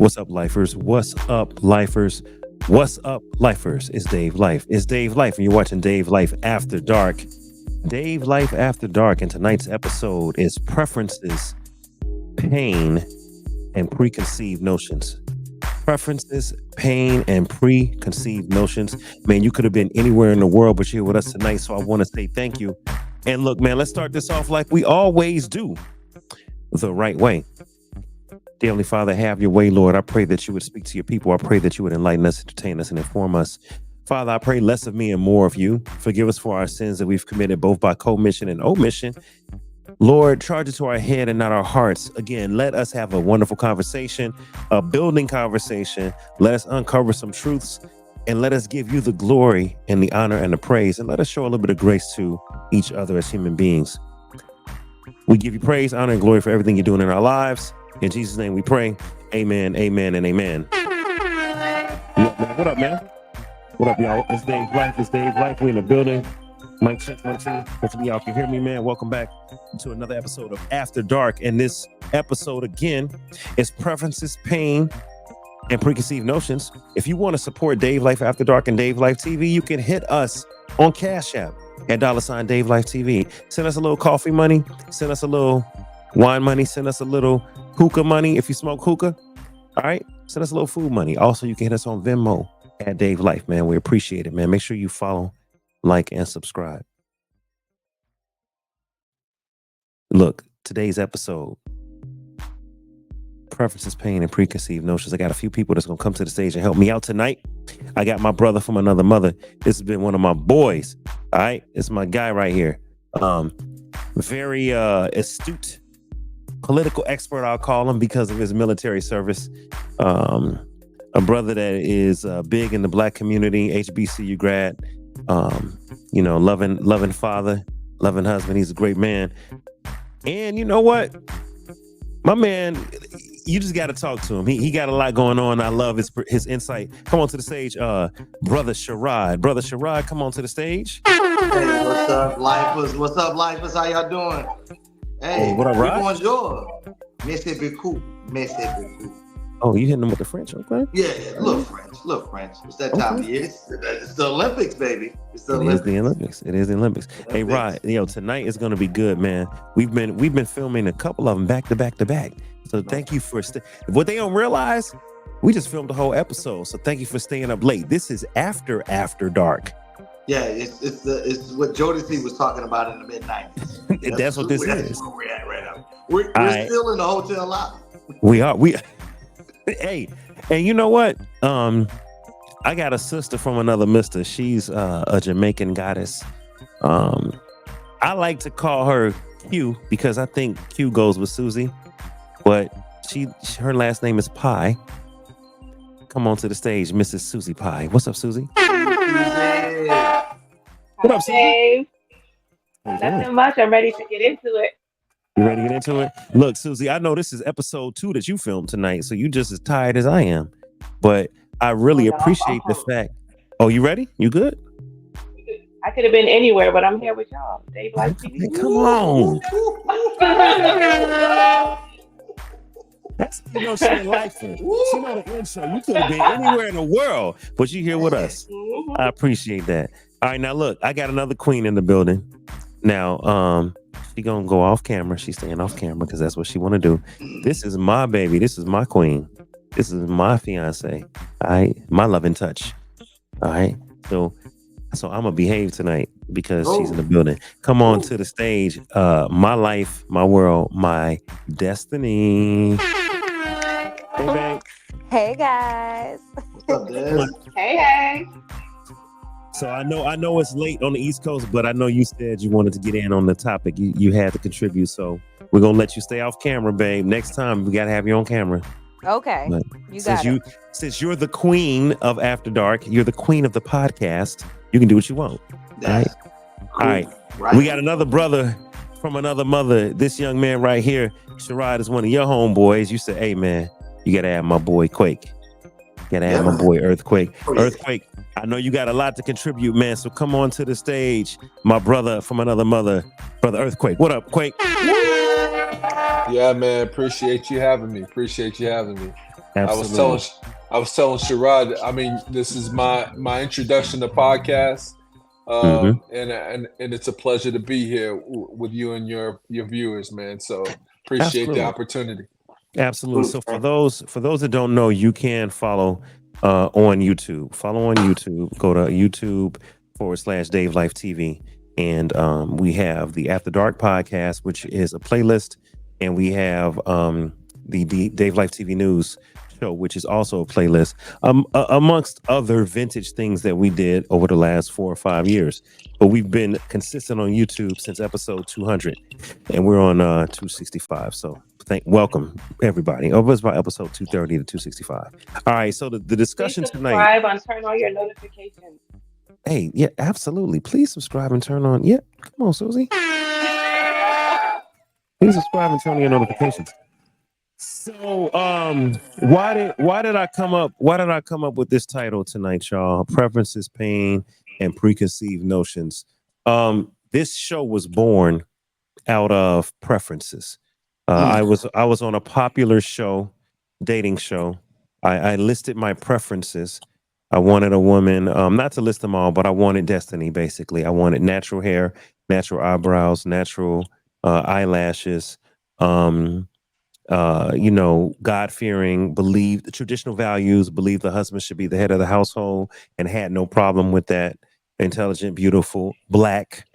What's up, lifers? What's up, lifers? What's up, lifers? It's Dave Life. It's Dave Life, and you're watching Dave Life After Dark. Dave Life After Dark, and tonight's episode is Preferences, Pain, and Preconceived Notions. Preferences, pain, and preconceived notions. Man, you could have been anywhere in the world, but you're here with us tonight, so I want to say thank you. And look, man, let's start this off like we always do, the right way. Dear Heavenly Father, have your way, Lord. I pray that you would speak to your people. I pray that you would enlighten us, entertain us, and inform us. Father, I pray less of me and more of you. Forgive us for our sins that we've committed both by commission and omission. Lord, charge it to our head and not our hearts. Again, let us have a wonderful conversation, a building conversation. Let us uncover some truths, and let us give you the glory and the honor and the praise, and let us show a little bit of grace to each other as human beings. We give you praise, honor, and glory for everything you're doing in our lives. In Jesus' name we pray. Amen, amen, and amen. What up, man? What up, y'all? It's Dave Life. It's Dave Life. We in the building. Mike check 1 2. Hopefully y'all can hear me, man. Welcome back to another episode of After Dark. And this episode, again, is Preferences, Pain, and Preconceived Notions. If you want to support Dave Life After Dark and DaveLifeTV, you can hit us on Cash App at $ DaveLifeTV. Send us a little coffee money. Send us a little wine money. Send us a little hookah money if you smoke hookah. All right? Send us a little food money. Also, you can hit us on Venmo at Dave Life, man. We appreciate it, man. Make sure you follow, like, and subscribe. Look, today's episode, Preferences, Pain, and Preconceived Notions. I got a few people that's going to come to the stage and help me out tonight. I got my brother from another mother. This has been one of my boys. All right? It's my guy right here. Very astute political expert, I'll call him, because of his military service. A brother that is big in the Black community, HBCU grad. Loving father, loving husband. He's a great man. And you know what? My man, you just got to talk to him. He got a lot going on. I love his insight. Come on to the stage, Brother Sherrod. Brother Sherrod, come on to the stage. Hey, what's up, lifers? What's up, lifers? How y'all doing? Hey, what up, Rod? Bonjour. Merci beaucoup. Merci beaucoup. Oh, you hitting them with the French, okay? Yeah, look French. It's that time of year. It's the Olympics, baby. It's the Olympics. It is the Olympics. Hey, Rod, tonight is gonna be good, man. We've been filming a couple of them back to back. So thank you for what they don't realize. We just filmed the whole episode. So thank you for staying up late. This is after dark. Yeah, it's what Jodeci was talking about in the mid-90s. That's what this is. That's where we're at right now. We're still in the hotel lobby. We are. Hey, and you know what? I got a sister from another mister. She's a Jamaican goddess. I like to call her Q because I think Q goes with Susie, but her last name is Pie. Come on to the stage, Mrs. Susie Pie. What's up, Susie? What up, Dave? Nothing much. I'm ready to get into it. You ready to get into it? Look, Susie, I know this is episode 2 that you filmed tonight, so you just as tired as I am. But I really appreciate the fact. Oh, you ready? You good? I could have been anywhere, but I'm here with y'all. Dave Life TV. Hey, come on. That's she a lifer. She not an intro. You could have been anywhere in the world, but you here with us. I appreciate that. All right, now look, I got another queen in the building. Now, she gonna go off camera. She's staying off camera because that's what she want to do. This is my baby. This is my queen. This is my fiance. All right, my love and touch. All right, so I'm gonna behave tonight because she's in the building. Come on to the stage. My life, my world, my destiny. Hey, babe. Hey, guys. What's up, Des? Hey. So I know it's late on the East Coast, but I know you said you wanted to get in on the topic. You had to contribute, so we're gonna let you stay off camera, babe. Next time we gotta have you on camera. Okay. But you got it. Since you're the queen of After Dark, you're the queen of the podcast. You can do what you want. That's All right. We got another brother from another mother. This young man right here, Sherrod, is one of your homeboys. You said, "Hey, man, you gotta add my boy Quake. You gotta add my boy Earthquake. Earthquake, I know you got a lot to contribute, man. So come on to the stage, my brother from another mother, brother Earthquake. What up, Quake?" Yeah, man. Appreciate you having me. Appreciate you having me. I was telling, Absolutely. I was telling Sherrod. I mean, this is my introduction to podcasts, Hmm. and it's a pleasure to be here with you and your viewers, man. So appreciate the Absolutely. opportunity. Absolutely. Salute, So for Frank. those that don't know, you can follow on YouTube. Follow on YouTube. Go to YouTube/ Dave Life TV. And we have the After Dark podcast, which is a playlist, and we have the Dave Life TV News show, which is also a playlist, amongst other vintage things that we did over the last 4 or 5 years. But we've been consistent on YouTube since episode 200, and we're on 265. So welcome everybody. Oh, it was about episode 230 to 265. All right, so the Please discussion tonight. subscribe and turn on your notifications. Hey, yeah, absolutely. Please subscribe and turn on. Yeah, come on, Susie. Please subscribe and turn on your notifications. So, why did I come up with this title tonight, y'all? Preferences, pain, and preconceived notions. This show was born out of preferences. I was on a popular show, dating show. I listed my preferences. I wanted a woman, not to list them all, but I wanted destiny. Basically, I wanted natural hair, natural eyebrows, natural eyelashes. Um, God fearing, believe the traditional values, believe the husband should be the head of the household, and had no problem with that. Intelligent, beautiful, black,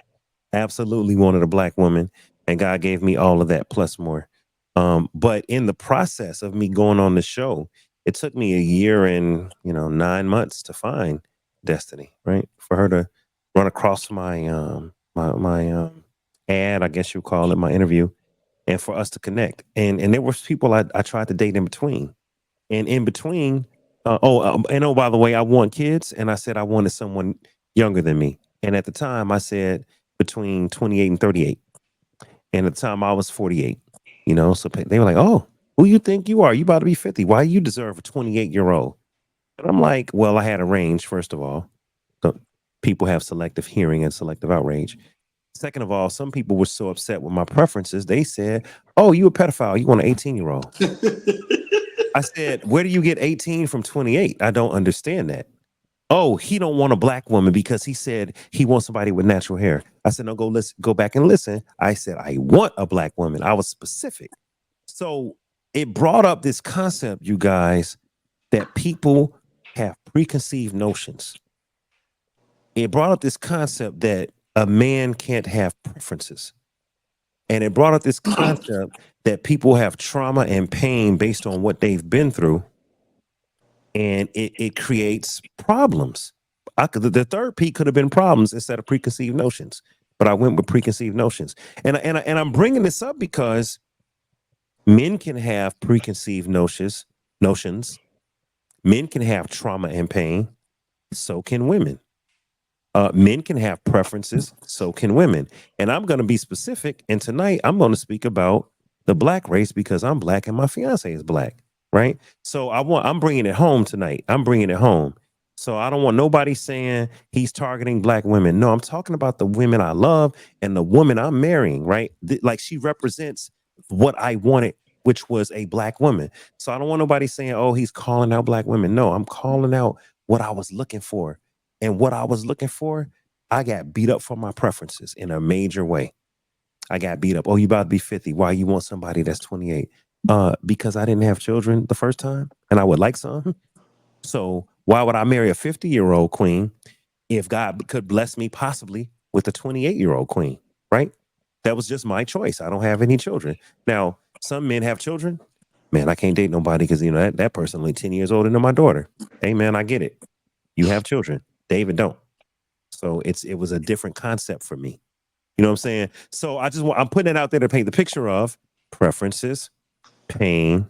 absolutely wanted a black woman, and God gave me all of that plus more. But in the process of me going on the show, it took me a year and 9 months to find Destiny, right? For her to run across my ad, I guess you call it, my interview, and for us to connect. And there was people I tried to date in between, and in between. By the way, I want kids, and I said I wanted someone younger than me. And at the time, I said between 28 and 38. And at the time, I was 48. So they were like, "Oh, who you think you are? You about to be 50? Why you deserve a 28-year-old?" And I'm like, "Well, I had a range, first of all. So people have selective hearing and selective outrage. Second of all, some people were so upset with my preferences, they said, 'Oh, you a pedophile? You want an 18-year-old?'" I said, "Where do you get 18 from 28? I don't understand that." "Oh, he don't want a black woman because he said he wants somebody with natural hair." I said, "No, go back and listen. I said I want a black woman. I was specific." So it brought up this concept, you guys, that people have preconceived notions. It brought up this concept that a man can't have preferences. And it brought up this concept that people have trauma and pain based on what they've been through. And it creates problems. The third P could have been problems instead of preconceived notions, but I went with preconceived notions. And I'm bringing this up because men can have preconceived notions. Men can have trauma and pain. So can women. Men can have preferences, so can women. And I'm going to be specific. And tonight I'm going to speak about the black race because I'm black and my fiance is black, right? So I'm bringing it home tonight. I'm bringing it home. So I don't want nobody saying he's targeting black women. No, I'm talking about the women I love and the woman I'm marrying, right? Like she represents what I wanted, which was a black woman. So I don't want nobody saying, "Oh, he's calling out black women." No, I'm calling out what I was looking for, and what I was looking for, I got beat up for my preferences in a major way. I got beat up. "Oh, you about to be 50. Why you want somebody that's 28? Because I didn't have children the first time and I would like some. So why would I marry a 50-year-old queen if God could bless me possibly with a 28-year-old queen, right? That was just my choice. I don't have any children. Now, some men have children. Man, I can't date nobody because that person only 10 years older than my daughter. Hey man, I get it. You have children. David don't. So it was a different concept for me. You know what I'm saying? So I'm putting it out there to paint the picture of preferences, pain,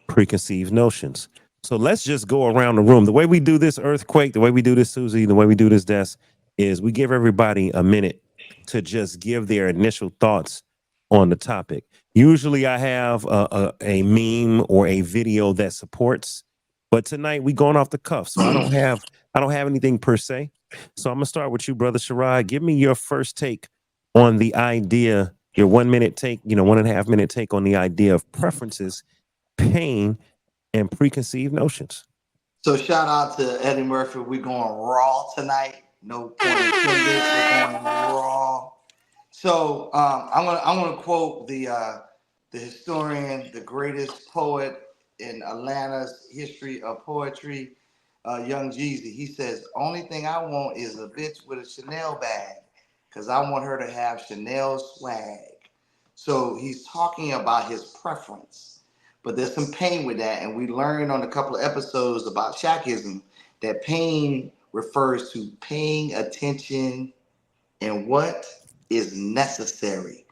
preconceived notions. So let's just go around the room. The way we do this, Earthquake, the way we do this, Susie, the way we do this, Des, is we give everybody a minute to just give their initial thoughts on the topic. Usually I have a meme or a video that supports, but tonight we going off the cuff. So I don't have anything per se. So I'm gonna start with you, brother Shirai. Give me your first take on the idea your 1 minute take, 1.5 minute take on the idea of preferences, pain, and preconceived notions. So shout out to Eddie Murphy. We're going raw tonight. No pun intended. We're going raw. So I'm gonna quote the historian, the greatest poet in Atlanta's history of poetry, Young Jeezy. He says, "Only thing I want is a bitch with a Chanel bag, cause I want her to have Chanel swag." So he's talking about his preference, but there's some pain with that, and we learned on a couple of episodes about Shakism that pain refers to paying attention and what is necessary.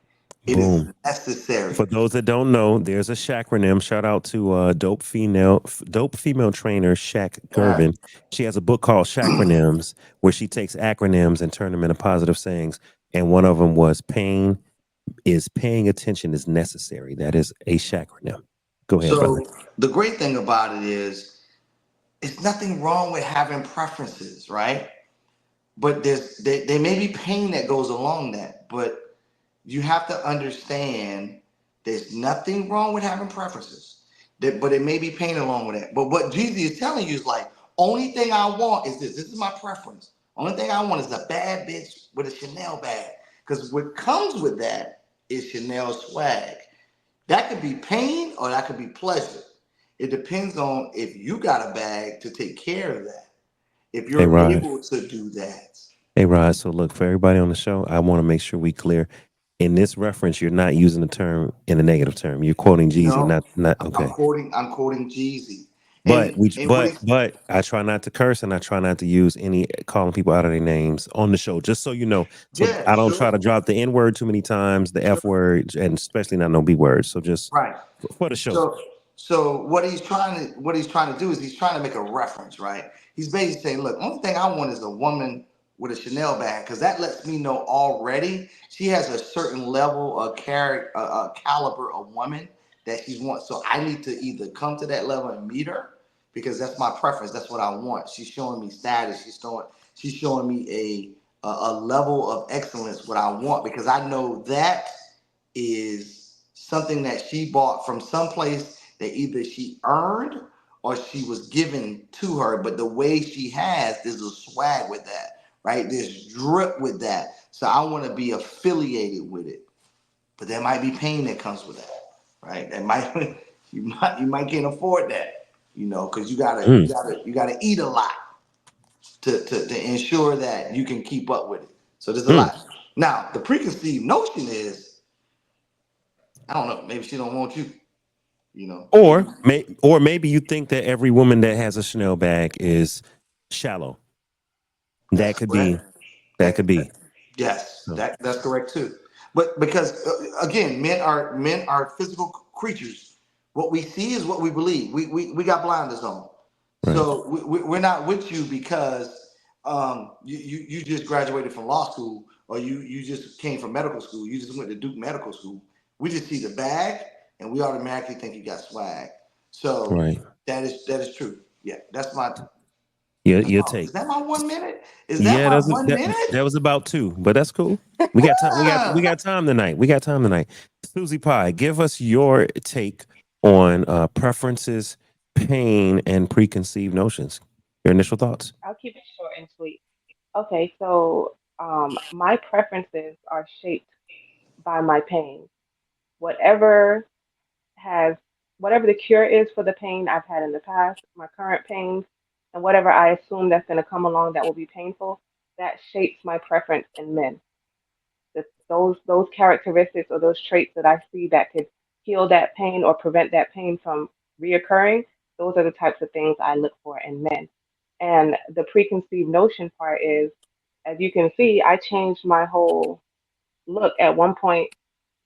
It is Boom. necessary. For those that don't know, there's a Shacronym. Shout out to dope female trainer Shaq Yeah. Gervin. She has a book called Shacronyms, where she takes acronyms and turn them into positive sayings. And one of them was paying attention is necessary. That is a Shacronym. Go ahead, brother. So the great thing about it is, it's nothing wrong with having preferences, right? But there may be pain that goes along that, but you have to understand there's nothing wrong with having preferences. But it may be pain along with that. But what Jesus is telling you is like, only thing I want is this. This is my preference. Only thing I want is a bad bitch with a Chanel bag. Because what comes with that is Chanel swag. That could be pain or that could be pleasure. It depends on if you got a bag to take care of that. If Hey, you're Rod. able to do that. Hey, Rod. So, look, for everybody on the show, I want to make sure we clear. In this reference, you're not using the term in a negative term. You're quoting Jeezy, No, not I'm okay. quoting Jeezy. But we, And what but he's but I try not to curse and I try not to use any calling people out of their names on the show. Just so you know, so yeah, I don't try to sure, drop the N word too many times, the F sure. word, and especially not no B words. So just Right. for the show, So what he's trying to do is he's trying to make a reference, right? He's basically saying, look, only thing I want is a woman with a Chanel bag, because that lets me know already she has a certain level of character, caliber of woman that she wants. So I need to either come to that level and meet her, because that's my preference. That's what I want. She's showing me status. She's showing me a level of excellence. What I want, because I know that is something that she bought from someplace that either she earned or she was given to her. But the way she has, there's a swag with that, right? There's drip with that. So I want to be affiliated with it. But there might be pain that comes with that, right? That might you might can't afford that, because you gotta you mm, gotta you gotta eat a lot to ensure that you can keep up with it. So there's a mm. lot. Now the preconceived notion is, I don't know. Maybe she don't want you. Maybe. Or maybe you think that every woman that has a Chanel bag is shallow. That That's could correct. be. That That, could that be. yes, So, that's correct too. But because again, men are physical creatures. What we see is what we believe. We got blinders on. right, So we're not with you because you just graduated from law school, or you just came from medical school. You just went to Duke Medical School. We just see the bag and we automatically think you got swag. So right. that is true. Yeah, that's my. Your Is take. that my 1 minute? Is that Yeah, my 1 minute? that was about two, but that's cool. We got time. We got time tonight. We got time tonight. Susie Pie, give us your take on preferences, pain, and preconceived notions. Your initial thoughts. I'll keep it short and sweet. Okay, so my preferences are shaped by my pain. Whatever has, whatever the cure is for the pain I've had in the past, my current pains, and whatever I assume that's going to come along that will be painful, that shapes my preference in men. Those characteristics or those traits that I see that could heal that pain or prevent that pain from reoccurring, those are the types of things I look for in men. And the preconceived notion part is, as you can see, I changed my whole look. At one point,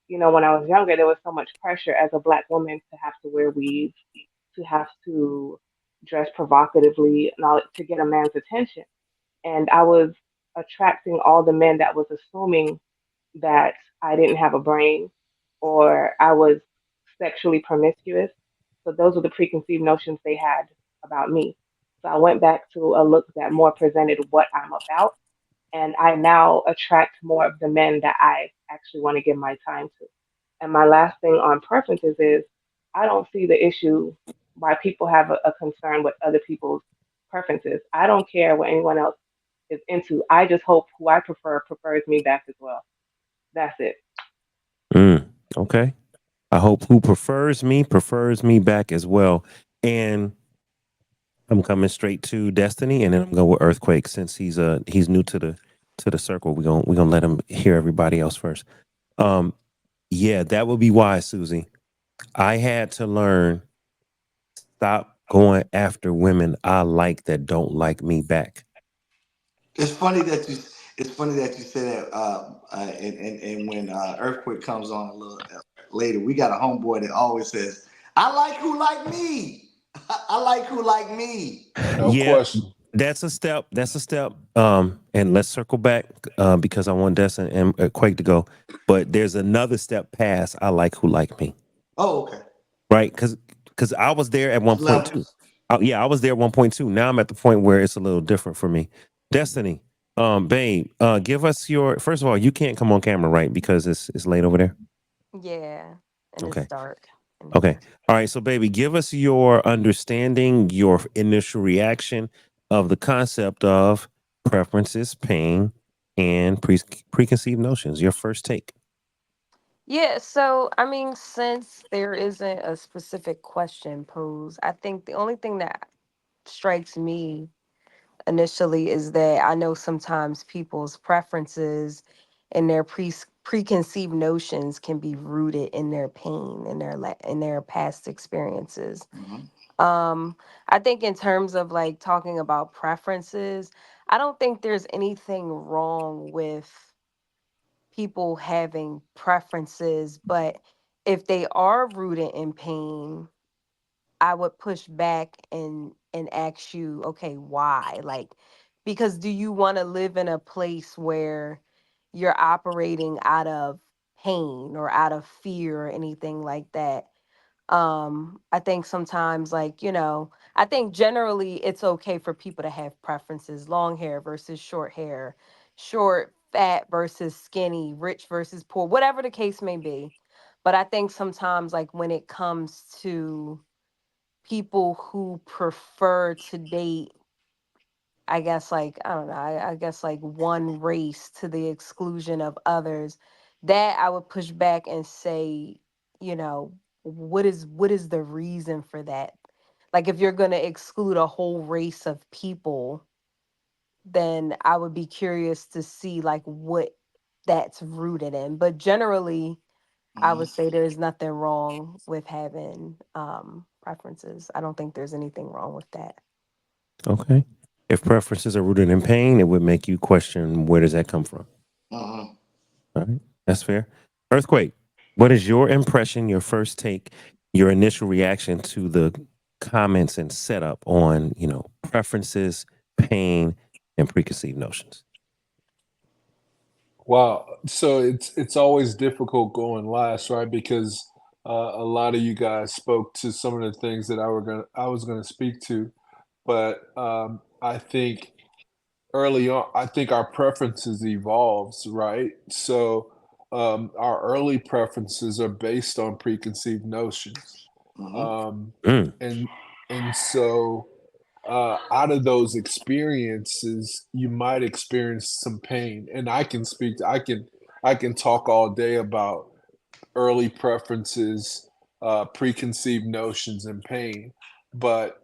when I was younger, there was so much pressure as a black woman to have to wear weaves, to have to dress provocatively, and all, to get a man's attention. And I was attracting all the men that was assuming that I didn't have a brain or I was sexually promiscuous. So those were the preconceived notions they had about me. So I went back to a look that more presented what I'm about. and I now attract more of the men that I actually want to give my time to. And my last thing on preferences is I don't see the issue why people have a concern with other people's preferences. I don't care what anyone else is into. I just hope who I prefer prefers me back as well. That's it. Mm, okay. I hope who prefers me back as well. And I'm coming straight to Destiny, and then I'm going with Earthquake since he's new to the circle. We gonna let him hear everybody else first. Um, yeah, that would be wise, Susie. I had to learn stop going after women I like that don't like me back. It's funny that you. It's funny that you say that. And when Earthquake comes on a little later, we got a homeboy that always says, "I like who like me. I like who like me." No Yeah, question. that's a step. That's a step. And let's circle back because I want Des and Quake to go. But there's another step past. I like who like me, Oh, okay. right? Because I was there at one There's point too. levels. Yeah, I was there at one point too. Now I'm at the point where it's a little different for me. Destiny, babe, give us your. First of all, you can't come on camera, right? Because it's late over there. Yeah, and it's Okay. dark in Okay. here. All right. So, baby, give us your understanding, your initial reaction of the concept of preferences, pain, and preconceived notions. Your first take. Yeah, so I mean, since there isn't a specific question posed, I think the only thing that strikes me initially is that I know sometimes people's preferences and their preconceived notions can be rooted in their pain and in their past experiences. Hmm. Um, I think in terms of like talking about preferences, I don't think there's anything wrong with people having preferences, but if they are rooted in pain, I would push back and ask you, okay, why? Like, because do you want to live in a place where you're operating out of pain or out of fear or anything like that? I think sometimes, like, I think generally it's okay for people to have preferences: long hair versus short hair, short fat versus skinny, rich versus poor, whatever the case may be. But I think sometimes, like, when it comes to people who prefer to date, I guess, like, I don't know, I guess like one race to the exclusion of others, that I would push back and say, you know, what is the reason for that? Like, if you're going to exclude a whole race of people, then I would be curious to see like what that's rooted in. But generally, I Hmm. would say there's nothing wrong with having preferences. I don't think there's anything wrong with that. Okay. If preferences are rooted in pain, it would make you question where does that come from. Hmm. All right. That's fair. Earthquake, what is your impression, your first take, your initial reaction to the comments and setup on, preferences, pain, and preconceived notions? Wow. So it's always difficult going last, right? Because a lot of you guys spoke to some of the things that I was gonna speak to, but I think early on, I think our preferences evolves, right? So our early preferences are based on preconceived notions, Hmm. um, Mm, and and so out of those experiences, you might experience some pain. And I can talk all day about early preferences, preconceived notions, and pain. But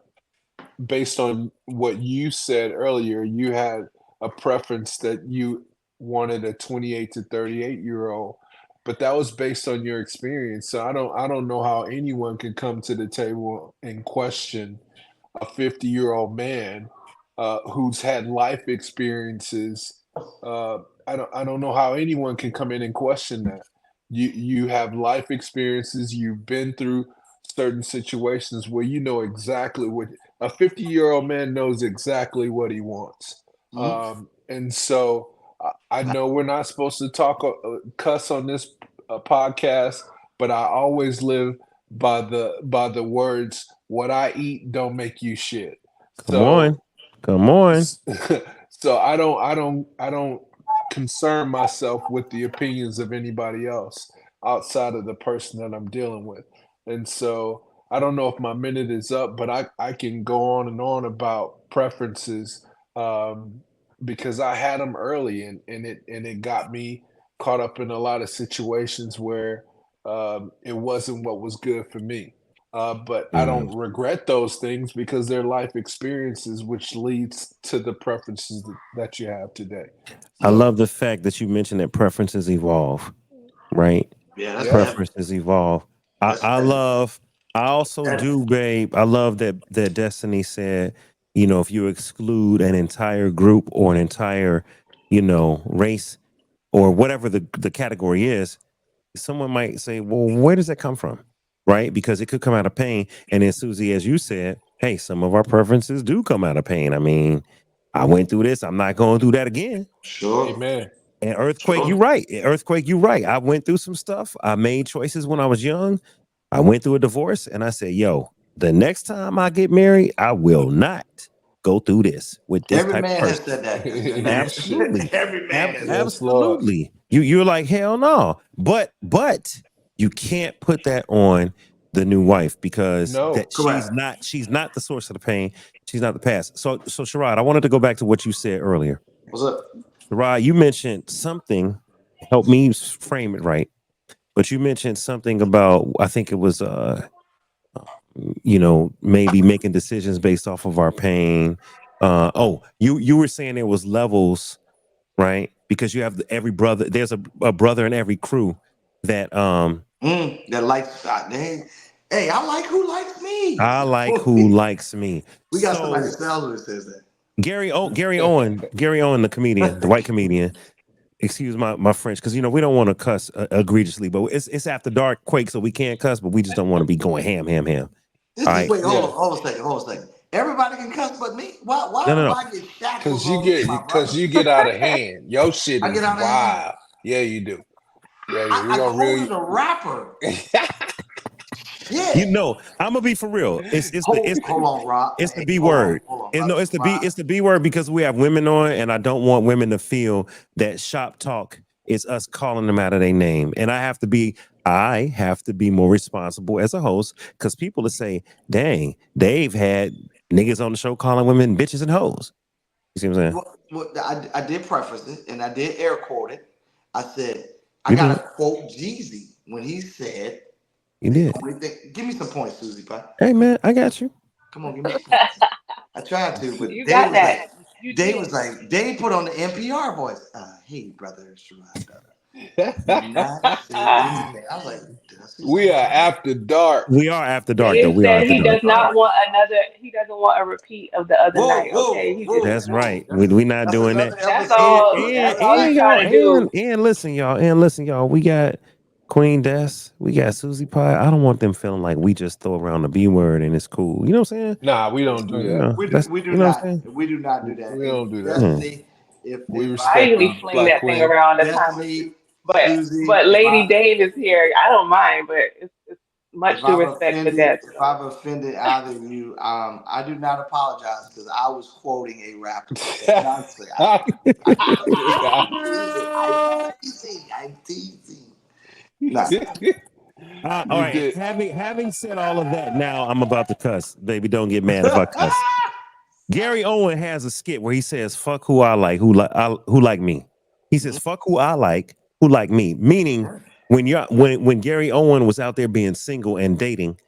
based on what you said earlier, you had a preference that you wanted a 28 to 38-year-old, but that was based on your experience. So I don't know how anyone can come to the table and question a 50-year-old man who's had life experiences. Uh, I don't know how anyone can come in and question that. You have life experiences. You've been through certain situations where you know exactly what a 50-year-old man knows exactly what he wants. Hmm. And so I know we're not supposed to talk cuss on this podcast, but I always live by the words, "What I eat don't make you shit." come on. So Come on. So I don't concern myself with the opinions of anybody else outside of the person that I'm dealing with. And so I don't know if my minute is up, but I can go on and on about preferences, um, because I had them early, and it got me caught up in a lot of situations where it wasn't what was good for me. But I Mm. don't regret those things because they're life experiences, which leads to the preferences that you have today. I So love the fact that you mentioned that preferences evolve, right? yeah, that's Yeah. definitely Preferences evolve. I, that's I love, I also that, do, babe. I love that Destiny said, if you exclude an entire group or an entire, race or whatever the category is, someone might say, well, where does that come from? Right? Because it could come out of pain. And then, Susie, as you said, hey, some of our preferences do come out of pain. I mean, I went through this. I'm not going through that again. sure, Amen. And Earthquake, sure. you're right. Earthquake, you're right. I went through some stuff. I made choices when I was young. I went through a divorce and I said, yo, the next time I get married, I will not go through this with this Every type of man has person. said that. Absolutely. Every man has said Yes, Lord. Absolutely. You're like, hell no. But you can't put that on the new wife because No. that she's correct. not the source of the pain. She's not the past. So Sherrod, I wanted to go back to what you said earlier. What's up? Sherrod, you mentioned something, help me frame it right. But you mentioned something about I think it was maybe making decisions based off of our pain. You were saying there was levels, right? Because you have every brother. There's a brother in every crew that That likes. Hey, I like who likes me. I like who likes me. We got somebody So in Salvador that says that. Gary Owen, the comedian, the white comedian. Excuse my French, because we don't want to cuss egregiously, but it's after dark quake, so we can't cuss, but we just don't want to be going ham, ham, ham. This All is right, wait, Yeah. hold on a second. Everybody can cuss but me. Why no, no, do no. I get shackles Cause you on me, get my cause brother? you get out of hand. Your shit I get is out of hand. wild. Yeah, you do. Yeah, yeah. We I gonna quoted really a rapper. You Shit. know, I'm gonna be for real. Hold on, Rob. It's the Hey, B word. hold on, No, brother. it's the B word because we have women on, and I don't want women to feel that shop talk is us calling them out of their name. And I have to be more responsible as a host because people will say, "Dang, Dave had niggas on the show calling women bitches and hoes." You see what I'm saying? I did preface it and I did air quote it. I said I You gotta did. quote Jeezy when he said You the did. only thing. Give me some points, Susie Pie. Hey man, I got you. Come on, give me some points. I tried to, but You got that. You did. Dave put on the NPR voice. Hey, brother Sherrod, do not say anything. I was like, did I say we something are wrong? after dark. We are after dark though. Dave We are said after he dark. does not want another. He doesn't want a repeat of the other Whoa, night. whoa, Okay, he just whoa, That's whoa. right. We not That's doing that. another that's episode. all. Look, And That's look, all he's and listen. y'all trying to do. and listen, y'all. We got Queen Des, we got Susie Pie. I don't want them feeling like we just throw around the B word and it's cool. You know what I'm saying? Nah, we don't So, do that. that's We do you know what not. I'm saying? We do not do that. We And don't do that. Yeah. Destiny, We if I respect usually you, fling Black that thing Queen. around the time or two. Destiny, But Susie, but Lady Dave is here. I don't mind, but it's much due respect for that. if So I've offended either of you, I do not apologize because I was quoting a rapper. Honestly, I'm teasing. I'm teasing. No. All You right. did. Having said all of that, now I'm about to cuss. Baby, don't get mad if I cuss. Gary Owen has a skit where he says, "Fuck who I like, who like me." He says, "Fuck who I like, who like me." Meaning, when Gary Owen was out there being single and dating,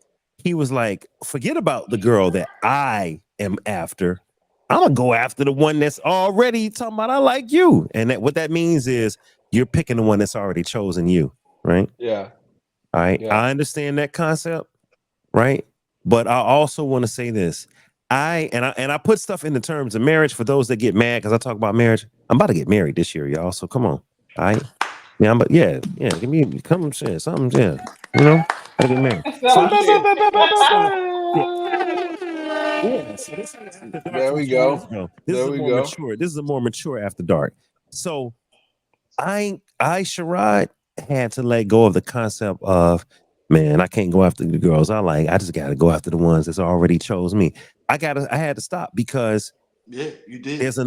he was like, "Forget about the girl that I am after. I'm gonna go after the one that's already talking about I like you." And what that means is you're picking the one that's already chosen you, right? Yeah. All right, Yeah. I understand that concept, right? But I also want to say this. I put stuff in the terms of marriage for those that get mad because I talk about marriage. I'm about to get married this year, y'all. So come on. All right. Yeah, yeah. Give me come shit, something, yeah. Gotta get married. So I some just shit. yeah, yeah. So this is after dark There from we 2 years go. ago. There we go. This is a more mature after dark. So Sherrod had to let go of the concept of, man, I can't go after the girls I like. I just gotta go after the ones that's already chose me. I had to stop because Yeah, you did. There's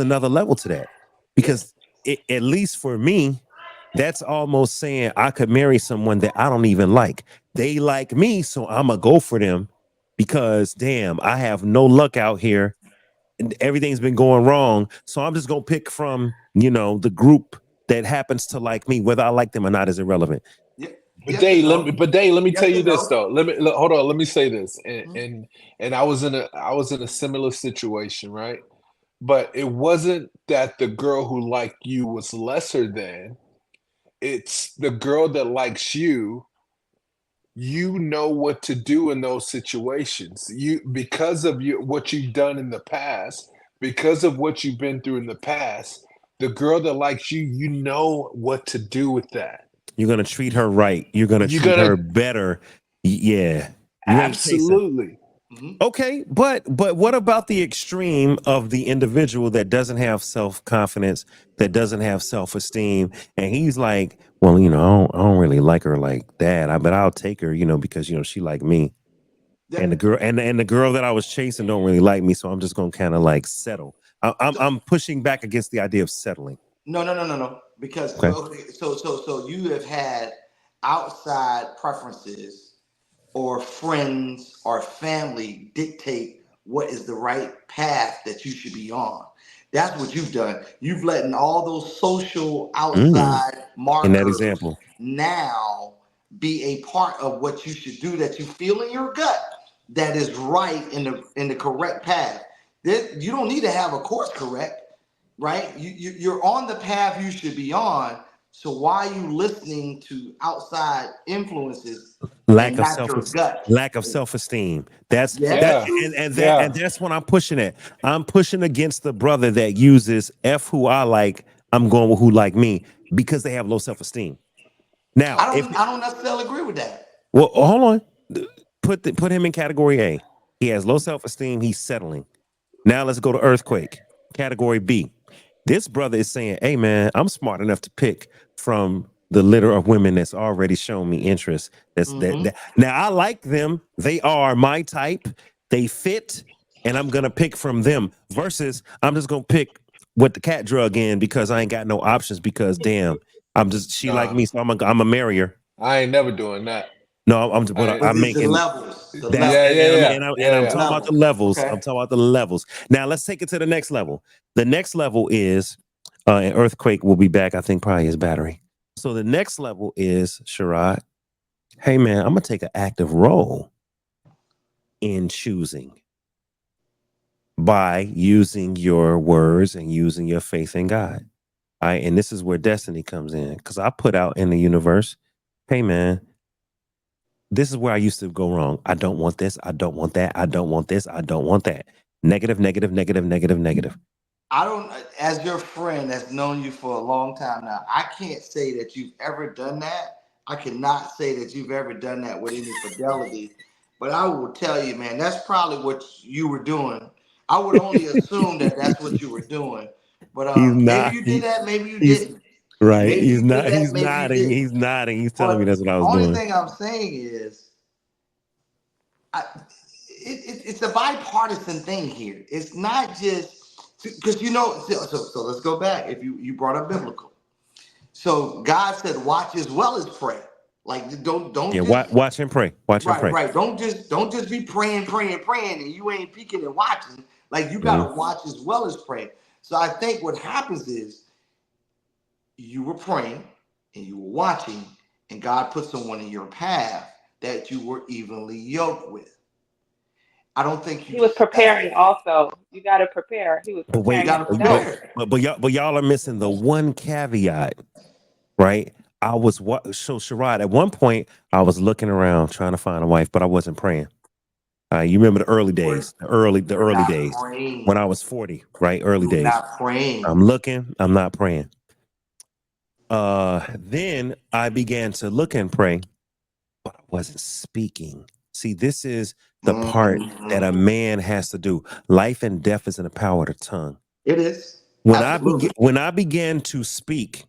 another level to that, Yeah. because at least for me, that's almost saying I could marry someone that I don't even like. They like me, so I'm gonna go for them because damn, I have no luck out here and everything's been going wrong. So I'm just gonna pick from the group that happens to like me, whether I like them or not is irrelevant. Yeah. But Yes and Dave, no. let me tell Yes you and this no. though. Hold on. Let me say this. And, Mhm. and and I was in a similar situation, right? But it wasn't that the girl who liked you was lesser than. It's the girl that likes you. You know what to do in those situations. You because of what you've done in the past, because of what you've been through in the past. The girl that likes you, you know what to do with that. You're gonna treat her right. You're gonna You're treat her gonna better. Yeah, you ain't chasing. absolutely. Mhm. Okay, but what about the extreme of the individual that doesn't have self confidence, that doesn't have self esteem, and he's like, well, I don't really like her like that. But I'll take her, because she like me, Yeah. and the girl that I was chasing don't really like me, so I'm just gonna kind of like settle. I'm pushing back against the idea of settling. No, no, no, no, no. Because Okay. okay, so you have had outside preferences or friends or family dictate what is the right path that you should be on. That's what you've done. You've let in all those social Mm, outside in that markers example, now be a part of what you should do that you feel in your gut that is right in the correct path. You don't need to have a course correct, right? You're on the path you should be on. So why are you listening to outside influences lack and of not your gut? lack of self esteem. That's that, Yes. Yeah, and yeah. that's what I'm pushing at. I'm pushing against the brother that uses f who I like. I'm going with who like me because they have low self esteem. Now, if I don't necessarily agree with that. well, hold on, put him in category A. He has low self esteem. He's settling. Now let's go to earthquake category B. This brother is saying, "Hey man, I'm smart enough to pick from the litter of women that's already shown me interest. That Hmm. now I like them. They are my type. They fit, and I'm gonna pick from them. Versus, I'm just gonna pick what the cat drug in because I ain't got no options. Because damn, she like Nah, me, so I'm a marry her. I ain't never doing that. No, but I But I'm it's the making levels, the that, yeah, levels, yeah, yeah, and yeah, I'm the yeah. talking about the levels. levels. Okay. I'm talking about the levels. Now let's take it to the next level. The next level is an earthquake will be back. I think probably his battery. So the next level is Sherrod. Hey man, I'm gonna take an active role in choosing by using your words and using your faith in God. And this is where destiny comes in because I put out in the universe, hey man, this is where I used to go wrong. I don't want this. I don't want that. I don't want this. I don't want that. Negative, negative, negative, negative, negative. I don't, as your friend that's known you for a long time now, I can't say that you've ever done that. I cannot say that you've ever done that with any fidelity. But I will tell you, man, that's probably what you were doing. I would only assume that that's what you were doing. But He's maybe not. you did that, maybe you He's didn't. right. Maybe He's you did not. that, He's maybe you nodding. didn't. He's nodding. He's telling me But that's what I was only doing. thing I'm saying is, I, it's a bipartisan thing here. It's not just because so let's go back. If you brought up biblical, so God said, "Watch as well as pray." Like don't Yeah. just Watch and pray. Watch and right pray. right. Don't just be praying, and you ain't peeking and watching. Like you got Mhm. to watch as well as pray. So I think what happens is you were praying and you were watching, and God put someone in your path that you were evenly yoked with. I don't think you He was settled. preparing also. You got to prepare. He was But You preparing wait. got to himself. prepare. But y'all are missing the one caveat, right? I was so Sherrod. At one point, I was looking around trying to find a wife, but I wasn't praying. You remember the early You were, days, the you were early not days when praying. I was 40, right? Early You were days. not praying. I'm looking. I'm not praying. Then I began to look and pray, but I wasn't speaking. See, this is the part that a Mhm. man has to do. Life and death is in the power of the tongue. It is. When Absolutely. I began to speak,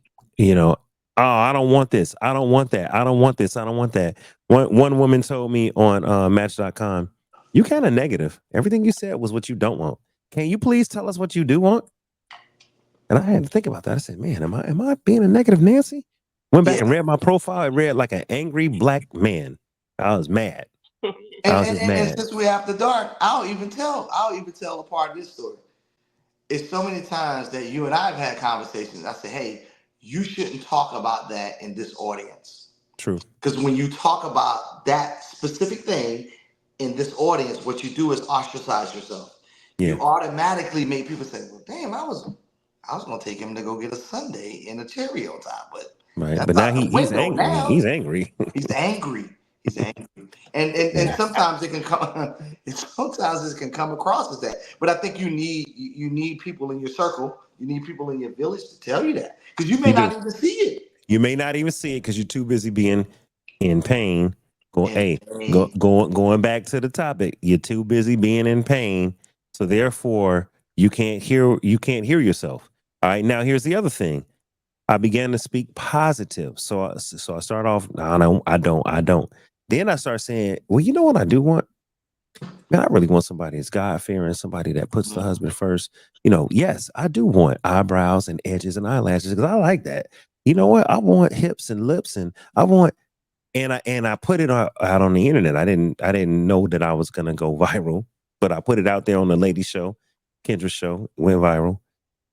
oh, I don't want this. I don't want that. I don't want this. I don't want that. One woman told me on Match.com, you kind of negative. Everything you said was what you don't want. Can you please tell us what you do want? And I had to think about that. I said, man, am I being a negative Nancy? Went back Yeah. and read my profile. I read like an angry black man. I was mad. And, I was and, just and, and mad. since we after dark, I'll even tell a part of this story. It's so many times that you and I have had conversations. I say, hey, you shouldn't talk about that in this audience. True. Because when you talk about that specific thing in this audience, what you do is ostracize yourself. Yeah. You automatically make people say, well, damn, I was gonna take him to go get a sundae in a cherry on top, but Right. that's But now out the he's window angry. now. He's angry. He's angry. He's angry. And Yeah. sometimes it can come sometimes it can come across as that. But I think you need people in your circle, you need people in your village to tell you that. Because you may You not do. even see it. You may not even see it because you're too busy being in pain. And Going back to the topic. You're too busy being in pain, so therefore you can't hear yourself. All right. Now here's the other thing. I began to speak positive. So I start off. No, I don't. Then I start saying, well, you know what I do want. Man, I really want somebody that's God fearing, somebody that puts the husband first. Yes, I do want eyebrows and edges and eyelashes because I like that. You know what? I want hips and lips, and I want, and I put it out on the internet. I didn't know that I was gonna go viral, but I put it out there on the lady show, Kendra's show, went viral.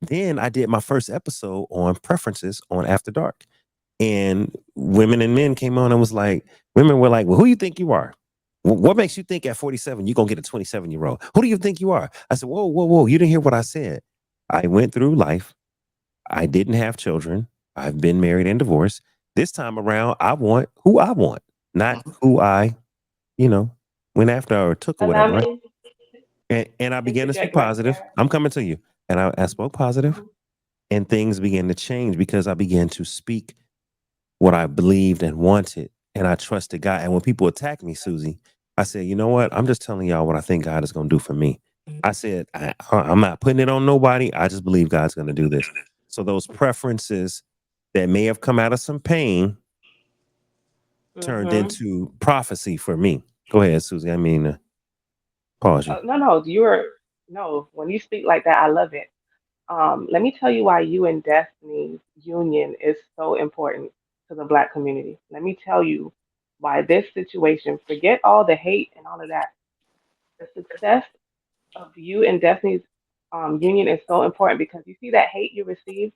Then I did my first episode on preferences on After Dark, and women and men came on and was like, women were like, well, who you think you are? What makes you think at 47 you're gonna get a 27-year-old? Who do you think you are? I said, whoa, whoa, whoa, you didn't hear what I said. I went through life. I didn't have children. I've been married and divorced. This time around, I want who I want, not who I, you know, went after or took or Allow whatever, me right? to And I began to speak interject right positive. there. I'm coming to you. And I spoke positive, Mhm. and things began to change because I began to speak what I believed and wanted, and I trusted God. And when people attack me, Susie, I said, you know what? I'm just telling y'all what I think God is going to do for me. I said, I'm not putting it on nobody. I just believe God's going to do this. So those preferences that may have come out of some pain turned Mhm. into prophecy for me. Go ahead, Susie. I mean, pause you. No, no, you're no. When you speak like that, I love it. Let me tell you why you and Destiny's union is so important to the Black community. Let me tell you why this situation. Forget all the hate and all of that. The success of you and Destiny's union is so important because you see that hate you receive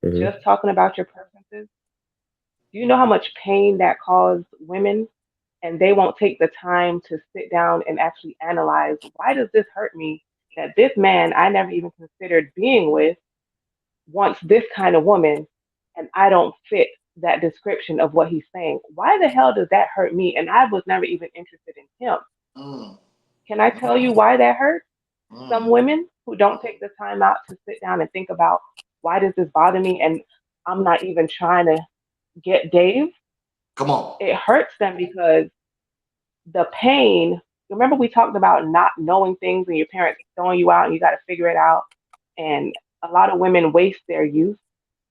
Mhm. just talking about your preferences. Do you know how much pain that caused women? And they won't take the time to sit down and actually analyze, why does this hurt me that this man I never even considered being with wants this kind of woman and I don't fit that description of what he's saying? Why the hell does that hurt me? And I was never even interested in him. mm, Can I tell you why that hurts? Some mm. women who don't take the time out to sit down and think about, why does this bother me? And I'm not even trying to get Dave. Come on. It hurts them because the pain. Remember, we talked about not knowing things and your parents throwing you out and you got to figure it out. And a lot of women waste their youth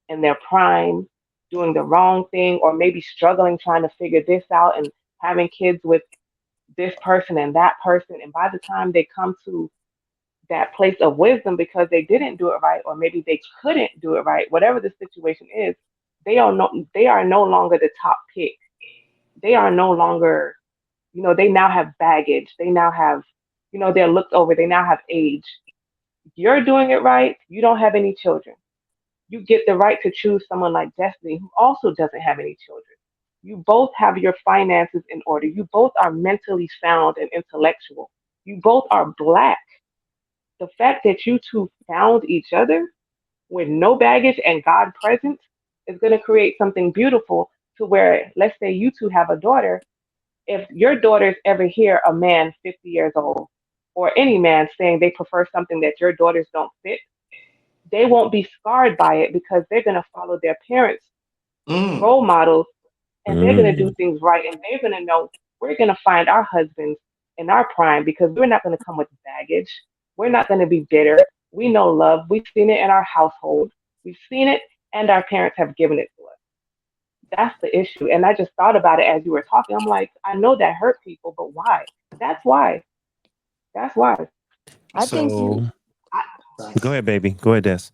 and their prime doing the wrong thing or maybe struggling trying to figure this out and having kids with this person and that person. And by the time they come to that place of wisdom because they didn't do it right or maybe they couldn't do it right, whatever the situation is, they are no longer the top pick. They are no longer, they now have baggage. They now have, they're looked over. They now have age. You're doing it right. You don't have any children. You get the right to choose someone like Destiny who also doesn't have any children. You both have your finances in order. You both are mentally sound and intellectual. You both are black. The fact that you two found each other with no baggage and God present is going to create something beautiful to where, let's say you two have a daughter. If your daughters ever hear a man 50 years old or any man saying they prefer something that your daughters don't fit, they won't be scarred by it because they're going to follow their parents' Mm. role models and they're going to do Mm. things right and they're going to know we're going to find our husbands in our prime because we're not going to come with baggage. We're not going to be bitter. We know love. We've seen it in our household. We've seen it and our parents have given it to us. That's the issue. And I just thought about it as you were talking. I'm like, I know that hurt people, but why? That's why. That's why. I think So you Go ahead, baby. Go ahead, Des.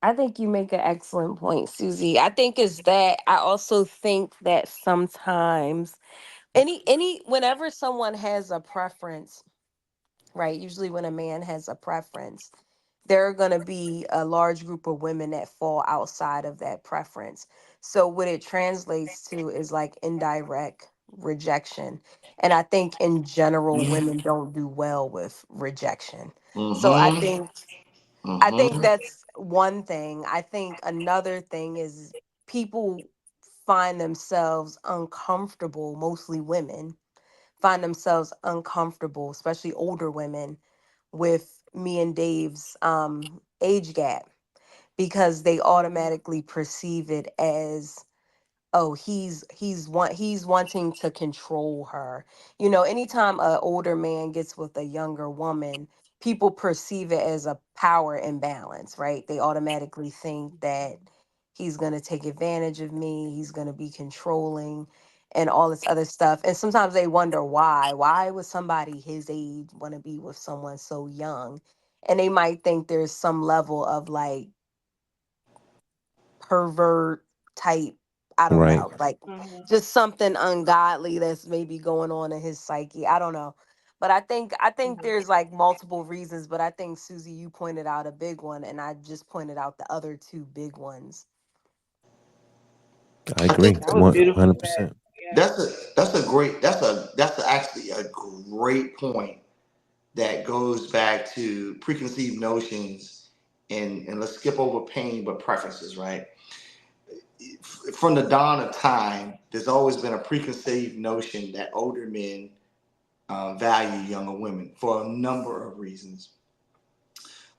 I think you make an excellent point, Susie. I think is that I also think that sometimes any whenever someone has a preference, right? Usually when a man has a preference, there are going to be a large group of women that fall outside of that preference. So what it translates to is like indirect rejection. And I think in general women don't do well with rejection. So I Mm-hmm. think Mm-hmm. that's one thing. I think another thing is people find themselves uncomfortable, mostly women find themselves uncomfortable, especially older women, with me and Dave's age gap because they automatically perceive it as, oh, he's wanting to control her. You know, anytime a older man gets with a younger woman, people perceive it as a power imbalance, right? They automatically think that he's going to take advantage of me, he's going to be controlling and all this other stuff. And sometimes they wonder why would somebody his age want to be with someone so young? And they might think there's some level of like pervert type, I don't Right. know, like Mhm. just something ungodly that's maybe going on in his psyche. I don't know. But I think Mhm. there's like multiple reasons, but I think Susie, you pointed out a big one and I just pointed out the other two big ones. I I think agree. That was beautifully said. 100%. Yeah. that's actually a great point that goes back to preconceived notions, and let's skip over pain but preferences, right? From the dawn of time, there's always been a preconceived notion that older men value younger women for a number of reasons.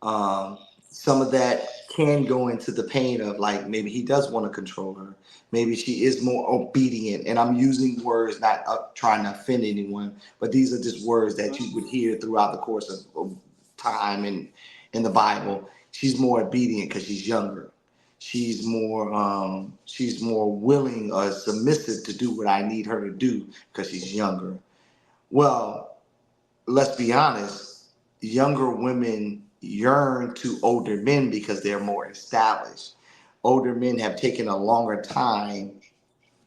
Um, some of that can go into the pain of like maybe he does want to control her. Maybe she is more obedient. And I'm using words not trying to offend anyone, but these are just words that you would hear throughout the course of time and in the Bible. She's more obedient because she's younger. She's more willing or submissive to do what I need her to do because she's younger. Well, let's be honest, younger women yearn to older men because they're more established. Older men have taken a longer time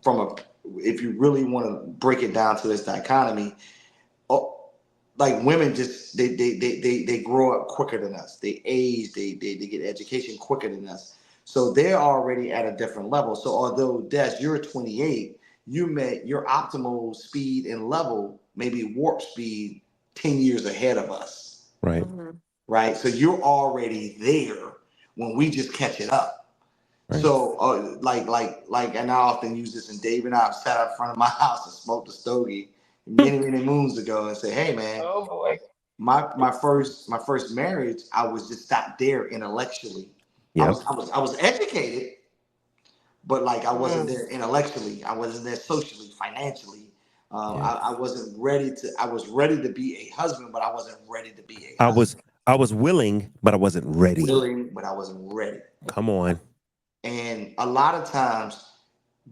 from a, if you really want to break it down to this dichotomy, oh, like women just they grow up quicker than us. They age, they get education quicker than us. So they're already at a different level. So although Des, you're 28, you met your optimal speed and level, maybe warp speed, 10 years ahead of us. Right. Hmm. Right? So you're already there when we just catch it up. Right. So, and I often use this. And Dave and I have sat up front of my house and smoked a stogie many moons ago, and say, "Hey, man, Oh boy. my first marriage, I was just not there intellectually. I Yep. was I was I was educated, but like I wasn't Mm. there intellectually. I wasn't there socially, financially. Yeah. I wasn't ready to. I was ready to be a husband, but I wasn't ready to be a I was husband. I was willing, but I wasn't ready. Willing, but I wasn't ready. Come on. And a lot of times,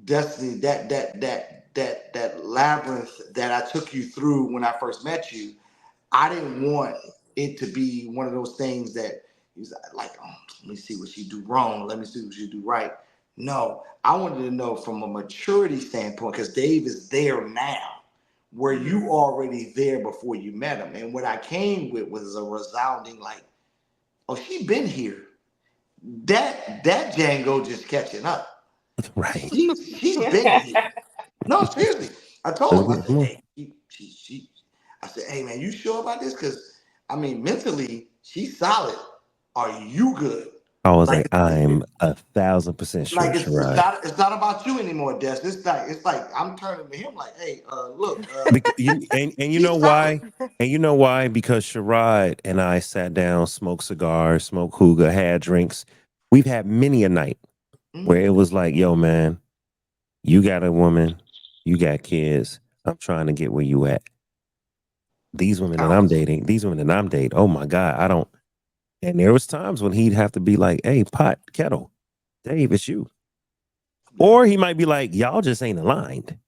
destiny, that labyrinth that I took you through when I first met you, I didn't want it to be one of those things that he's like, oh, let me see what she do wrong. Let me see what she do right. No, I wanted to know from a maturity standpoint, because Dave is there now, where Mhm. you already there before you met him. And what I came with was a resounding like, oh, she been here. That Django just catching up. Right. She's been here. No, seriously. I Let's told him, I get said, come on. hey, I said, hey man, you sure about this? Because I mean, mentally, she's solid. Are you good? I was Like, like, I'm 1,000% sure, like it's Sherrod. not about you anymore, Des. It's like I'm turning to him like, hey, look, Because and you know she's solid. why? And you know why? Because Sherrod and I sat down, smoked cigars, smoked hookah, had drinks. We've had many a night where Mm-hmm. it was like, yo, man, you got a woman, you got kids. I'm trying to get where you at. Countless. These women that I'm dating, oh my God, I don't. And there was times when he'd have to be like, hey, pot, kettle, Dave, it's you. Yeah. Or he might be like, y'all just ain't aligned.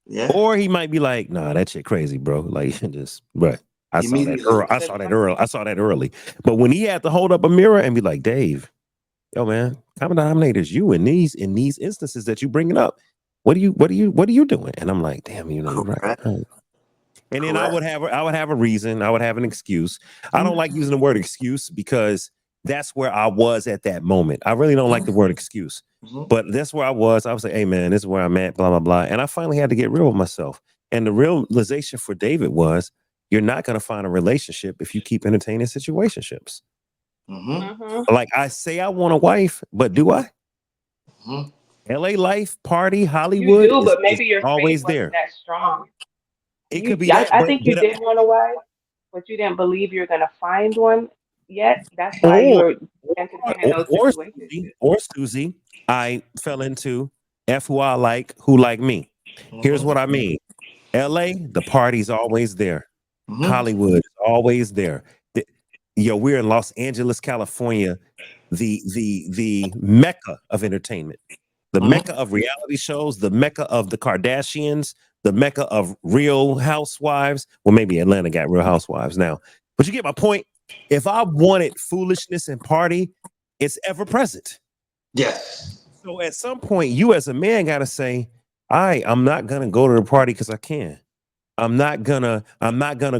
Yeah. Or he might be like, nah, that shit crazy, bro. Like, just, bruh. I saw that Immediately. early. I Because saw that some early. I saw that early. But when he had to hold up a mirror and be like, Dave, yo, man, common denominator is you in these instances that you bringing up. What are you doing? And I'm like, damn, you're right. Correct. Right. And then Correct. I would have a reason. I would have an excuse. I don't Mhm. like using the word excuse because that's where I was at that moment. I really don't like the word excuse. Mhm. But that's where I was. I was like, hey man, this is where I'm at, blah, blah, blah. And I finally had to get real with myself. And the realization for David was you're not gonna find a relationship if you keep entertaining situationships. Mhm. hmm Like I say I want a wife, but do I? Mhm. LA life, party, you Hollywood do, but is maybe your faith always wasn't there. that strong. It could be I, that, I but think you did want a wife, but you didn't believe you're gonna find one yet. That's why you or were entertaining those situations. Or Susie, I fell into F who like me. Here's Mhm. what I mean. LA, the party's always there. Mhm. Hollywood is always there. The- Yo, we're in Los Angeles, California, the mecca of entertainment, the Mhm. mecca of reality shows, the mecca of the Kardashians, the mecca of Real Housewives. Well, maybe Atlanta got Real Housewives now, but you get my point. If I wanted foolishness and party, it's ever present. Yes. So at some point, you as a man got to say, I'm not gonna go to the party because I can. I'm not gonna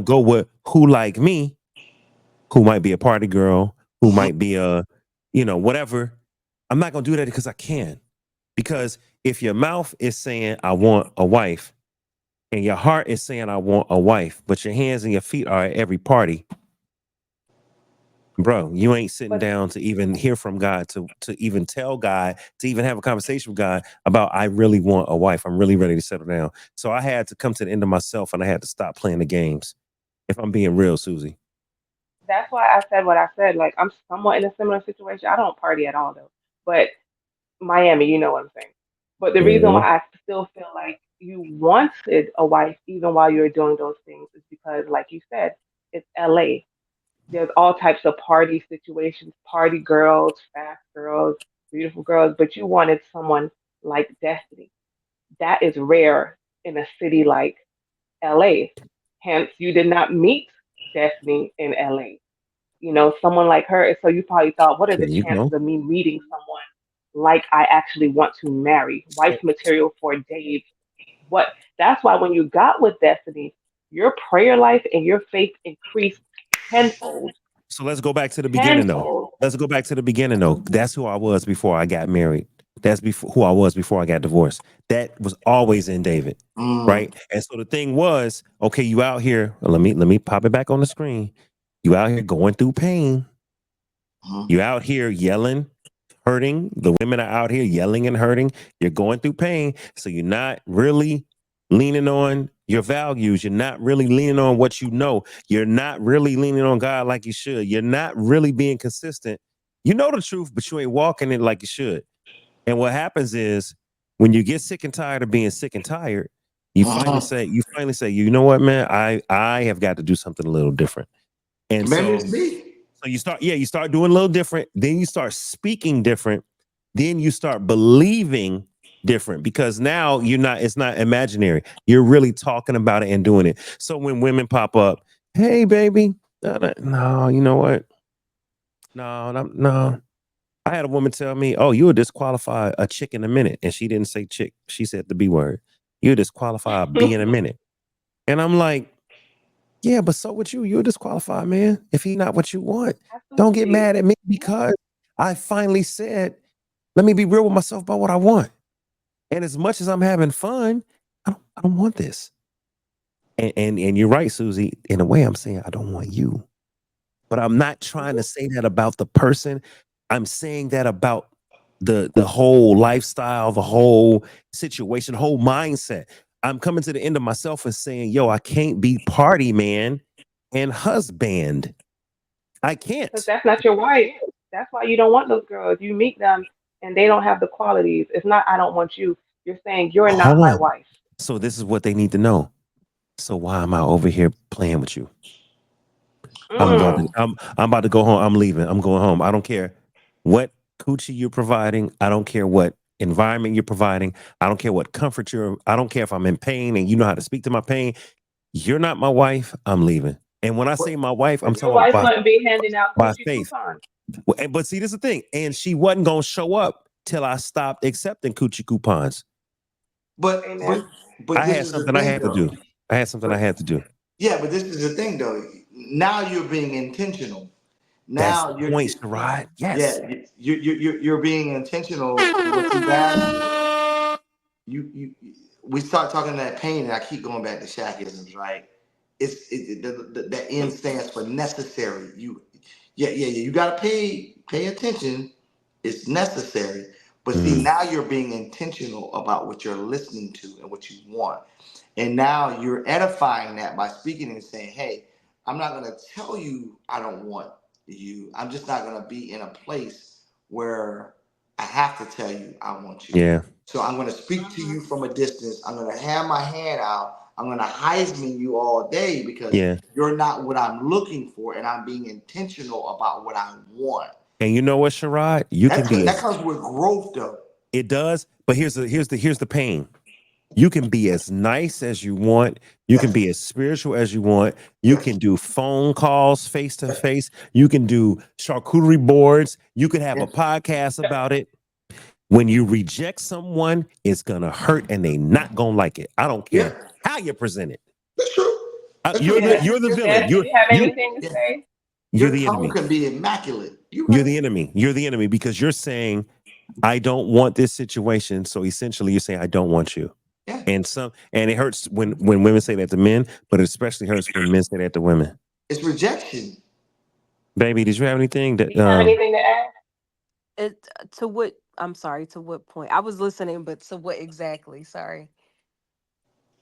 go with who like me, who might be a party girl, who Mhm. might be a, whatever. I'm not gonna do that because I can. Because if your mouth is saying I want a wife and your heart is saying I want a wife, but your hands and your feet are at every party, bro, you ain't sitting But down to even hear from God, to even tell God, to even have a conversation with God about I really want a wife. I'm really ready to settle down. So I had to come to the end of myself and I had to stop playing the games. If I'm being real, Susie. that's why I said what I said. Like I'm somewhat in a similar situation. I don't party at all though, but Miami, you know what I'm saying. But the reason Mhm. why I still feel like you wanted a wife even while you were doing those things is because, like you said, it's LA. There's all types of party situations, party girls, fast girls, beautiful girls, but you wanted someone like Destiny. That is rare in a city like LA. Hence, you did not meet Destiny in LA. Someone like her. So you probably thought, what are There the you chances go. of me meeting someone like I actually want to marry? Wife So, material for Dave. What? That's why when you got with Destiny, your prayer life and your faith increased tenfold. so let's go back to the beginning though. Tenfold. Let's go back to the beginning though. That's who I was before I got married. That's before who I was before I got divorced. That was always in David. Mm. Right. And so the thing was, okay, you out here. Let me pop it back on the screen. You out here going through pain. Mhm. You out here yelling, hurting. The women are out here yelling and hurting. You're going through pain. So you're not really leaning on your values. You're not really leaning on what you know. You're not really leaning on God like you should. You're not really being consistent. You know the truth, but you ain't walking it like you should. And what happens is when you get sick and tired of being sick and tired, Mhm. you finally say, you know what, man, I have got to do something a little different. And Maybe it's so me. you start doing a little different, then you start speaking different, then you start believing different because now it's not imaginary. You're really talking about it and doing it. So when women pop up, hey baby, no, you know what? No, no. I had a woman tell me, "Oh, you'll disqualify a chick in a minute," and she didn't say chick. She said the B word. You'll disqualify a B in a minute, and I'm like, "Yeah, but so with you. You'll disqualify, man. If he not what you want, don't get Absolutely. mad at me because I finally said, let me be real with myself about what I want. And as much as I'm having fun, I don't want this. And you're right, Susie. In a way, I'm saying I don't want you. But I'm not trying to Mhm. say that about the person. I'm saying that about the whole lifestyle, the whole situation, the whole mindset. I'm coming to the end of myself and saying, yo, I can't be party man and husband. I Because can't. that's not your wife. That's why you don't want those girls. You meet them and they don't have the qualities. It's not, I don't want you. You're saying, you're not Hold my on. wife. So this is what they need to know. So why am I over here playing with you? Mm. I'm about to go home. I'm leaving. I'm going home. I don't care what coochie you're providing. I don't care what environment you're providing. I don't care what comfort I don't care if I'm in pain and you know how to speak to my pain. You're not my wife. I'm leaving. And when I But say my wife, I'm But your talking about wife wouldn't be handing out by coochie faith. coupons. But see, this is the thing. And she wasn't gonna show up till I stopped accepting coochie coupons. but Amen. but but I this had is the something I thing had to though. do. I had something I But had to do. yeah, but this is the thing though. Now you're being intentional. That's the Now you're point, Sherrod. Yes. yeah, you're being intentional with what you've asked for. You we start talking that pain, and I keep going back to Shakisms, right? The N stands for necessary. Yeah. You gotta pay attention. It's necessary, but see Mm, now you're being intentional about what you're listening to and what you want. And now you're edifying that by speaking and saying, hey, I'm not going to tell you I don't want you. I'm just not going to be in a place where I have to tell you I want you. yeah. So I'm going to speak to you from a distance. I'm going to have my hand out. I'm going to Heisman you all day because Yeah. you're not what I'm looking for. And I'm being intentional about what I want. And you know what, Sherrod? You can be That as comes with growth, though. it does, but here's the pain. You can be as nice as you want. You can Yes. be as spiritual as you want. You Yes. can do phone calls face to Yes. face. You can do charcuterie boards. You can have a Yes. podcast about it. When you reject someone, it's gonna hurt and they not gonna like it. I don't care Yeah. how you present it. That's true. That's true. You're the Yes. you're the villain. Yes. Do You're you have you anything to Yeah. say? you're Your the tongue enemy. can be immaculate. You You're right. the enemy. You're the enemy because you're saying, I don't want this situation. So essentially you're saying I don't want you. Yeah. And it hurts when women say that to men, but it especially hurts when men say that to women. It's rejection. Baby, did you have anything Do that you have anything to add? It to what I'm sorry, to what point? I was listening, but to what exactly? Sorry.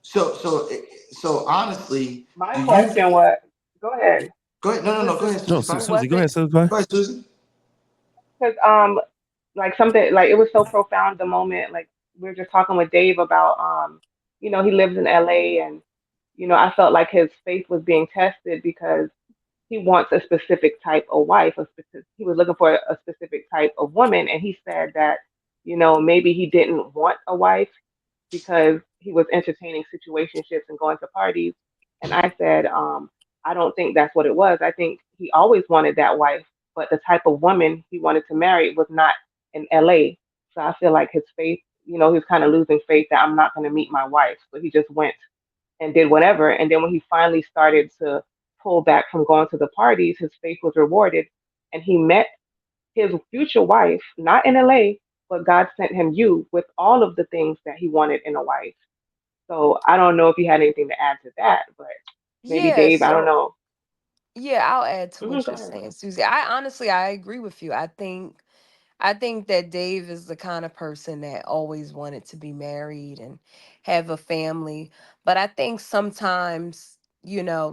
So so so honestly, My do you question was, go ahead. go ahead? No. What Go the ahead, no, Susie. what Fine. Susie, was go ahead, it? Susie. Go ahead, Susie. Because like something like it was so profound the moment like we were just talking with Dave about he lives in LA and I felt like his faith was being tested because he wants a specific type of wife, he was looking for a specific type of woman, and he said that maybe he didn't want a wife because he was entertaining situationships and going to parties. And I said, I don't think that's what it was. I think he always wanted that wife, but the type of woman he wanted to marry was not in LA. So I feel like his faith, he was kind of losing faith that I'm not going to meet my wife. So he just went and did whatever. And then when he finally started to pull back from going to the parties, his faith was rewarded. And he met his future wife, not in LA, but God sent him you with all of the things that he wanted in a wife. So I don't know if you had anything to add to that, but maybe Yeah, Dave, I don't so know. yeah, I'll add to what Go you're ahead. saying, Susie. I agree with you. I think that Dave is the kind of person that always wanted to be married and have a family. But I think sometimes,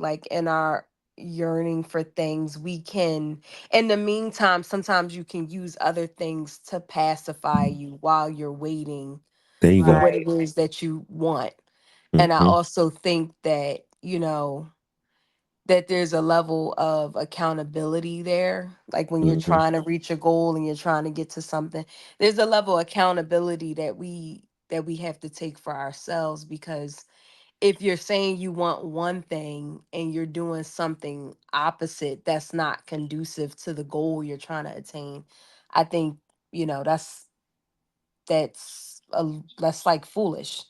like in our yearning for things, we can, in the meantime, sometimes you can use other things to pacify you while you're waiting There you for go. what Right. it is that you want. And I Hmm. also think that, that there's a level of accountability there. Like when you're Hmm. trying to reach a goal and you're trying to get to something, there's a level of accountability that we have to take for ourselves, because if you're saying you want one thing and you're doing something opposite that's not conducive to the goal you're trying to attain, I think, that's like foolish.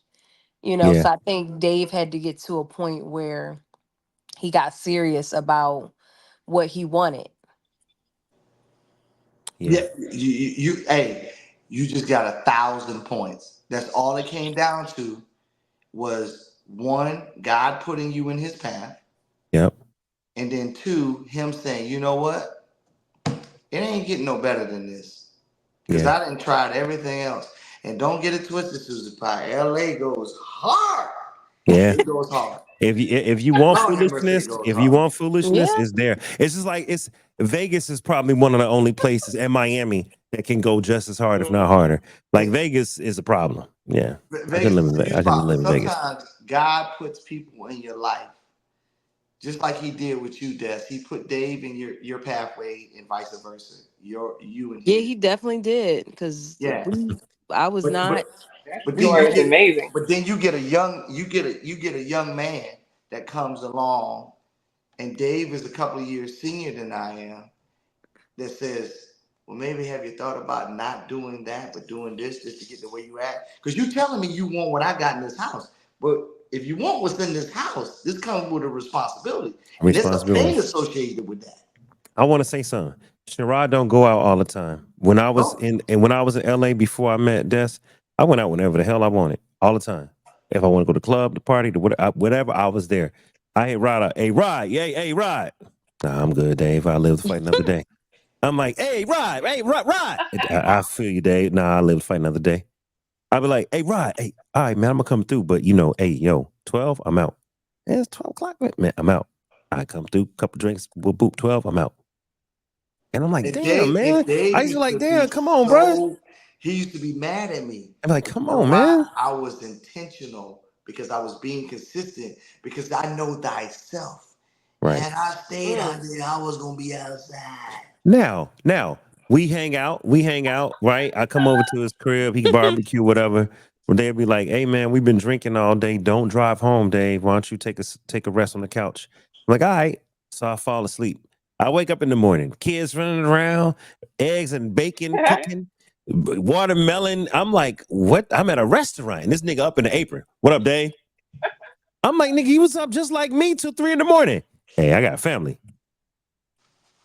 Yeah. So I think Dave had to get to a point where he got serious about what he wanted. Yeah. Yeah. Hey, you just got 1,000 points. That's all it came down to was one, God putting you in His path, Yep. and then two, Him saying, you know what, it ain't getting no better than this. Because Yeah. I done tried everything else. And don't get it twisted, Susie Pie. LA goes hard. Yeah. It goes hard. If you want Lord have mercy, it foolishness, goes if you hard. want foolishness, Yeah. it's there. It's just like it's Vegas is probably one of the only places, and Miami, that can go just as hard, if not Hmm. harder. Like Vegas is a problem. Yeah. I can Vegas live is in a huge I can problem. live But in Vegas. sometimes God puts people in your life, just like He did with you, Des. He put Dave in your pathway and vice versa. You and Yeah, his. he definitely did. Because Yeah. I was But not. but That but then story you is get amazing. but then you get a young man that comes along and Dave is a couple of years senior than I am, that says, well, maybe have you thought about not doing that, but doing this just to get the way you at? Because you're telling me you want what I got in this house. But if you want what's in this house, this comes with a responsibility. And there's a Responsibility. pain associated with that. I want to say something. Sherrod don't go out all the time. When I was Oh, in LA before I met Des, I went out whenever the hell I wanted, all the time. If I want to go to the club, the party, whatever, I was there. I hit Rod out. Hey, Rod, yeah, hey, Rod. Nah, I'm good, Dave. I live to fight another day. I'm like, hey, Rod, hey, Rod. I feel you, Dave. Nah, I live to fight another day. I'll be like, hey, Rod, hey, all right, man, I'm gonna come through, but hey, yo, 12, I'm out. Yeah, it's 12 o'clock, man, I'm out. I come through, couple drinks, boop, boop, 12, I'm out. And I'm like, damn, And man. I Dave used to used like, to be damn, come on, bro. so, he used to be mad at me. I'm like, come But on, man. I was intentional because I was being consistent because I know thyself. Right. Had I stayed out Mm. there, I was gonna be outside. Now, we hang out, right? I come over to his crib, he barbecue, whatever. Well, they'll be like, hey man, we've been drinking all day. Don't drive home, Dave. Why don't you take a rest on the couch? I'm like, all right. So I fall asleep. I wake up in the morning, kids running around, eggs and bacon cooking, watermelon. I'm like, what? I'm at a restaurant. And this nigga up in the apron. What up, Dave? I'm like, nigga, you was up just like me till 3 in the morning. Hey, I got a family.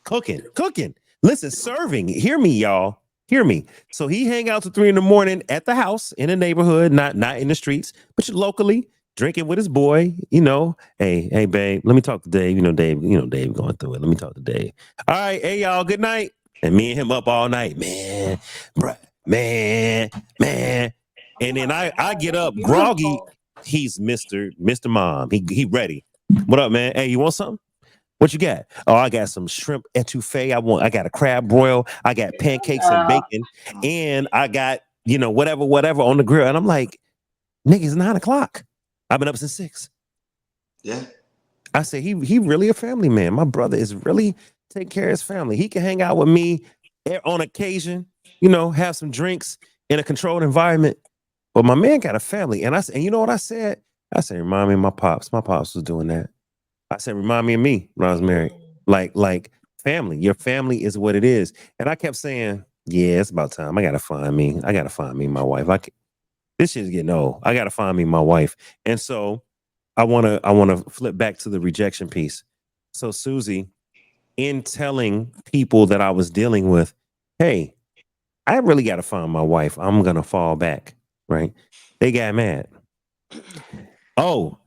Cooking. Listen, serving. Hear me, y'all. Hear me. So he hang out till 3 in the morning at the house in the neighborhood, not in the streets, but locally drinking with his boy. Hey, babe, let me talk to Dave. Dave going through it. Let me talk to Dave. All right, hey y'all, good night. And me and him up all night, man, bruh, man. Oh And then my I God, get that's up groggy. beautiful. He's Mr. Mom. He ready. What up, man? Hey, you want something? What you got? Oh, I got some shrimp etouffee. I got a crab broil. I got pancakes and No. bacon, and I got whatever on the grill. And I'm like, nigga, it's 9 o'clock. I've been up since 6. Yeah. I said he really a family man. My brother is really take care of his family. He can hang out with me on occasion. Have some drinks in a controlled environment. But my man got a family, and and you know what I said? I said, remind me of my pops. My pops was doing that. I said, remind me of me when I was married. Mm. Like family. Your family is what it is. And I kept saying, yeah, it's about time. I gotta find me. I gotta find me my wife. This shit's getting old. I gotta find me my wife. And so I wanna flip back to the rejection piece. So Susie, in telling people that I was dealing with, hey, I really gotta find my wife. I'm gonna fall back. Right? They got mad. Oh,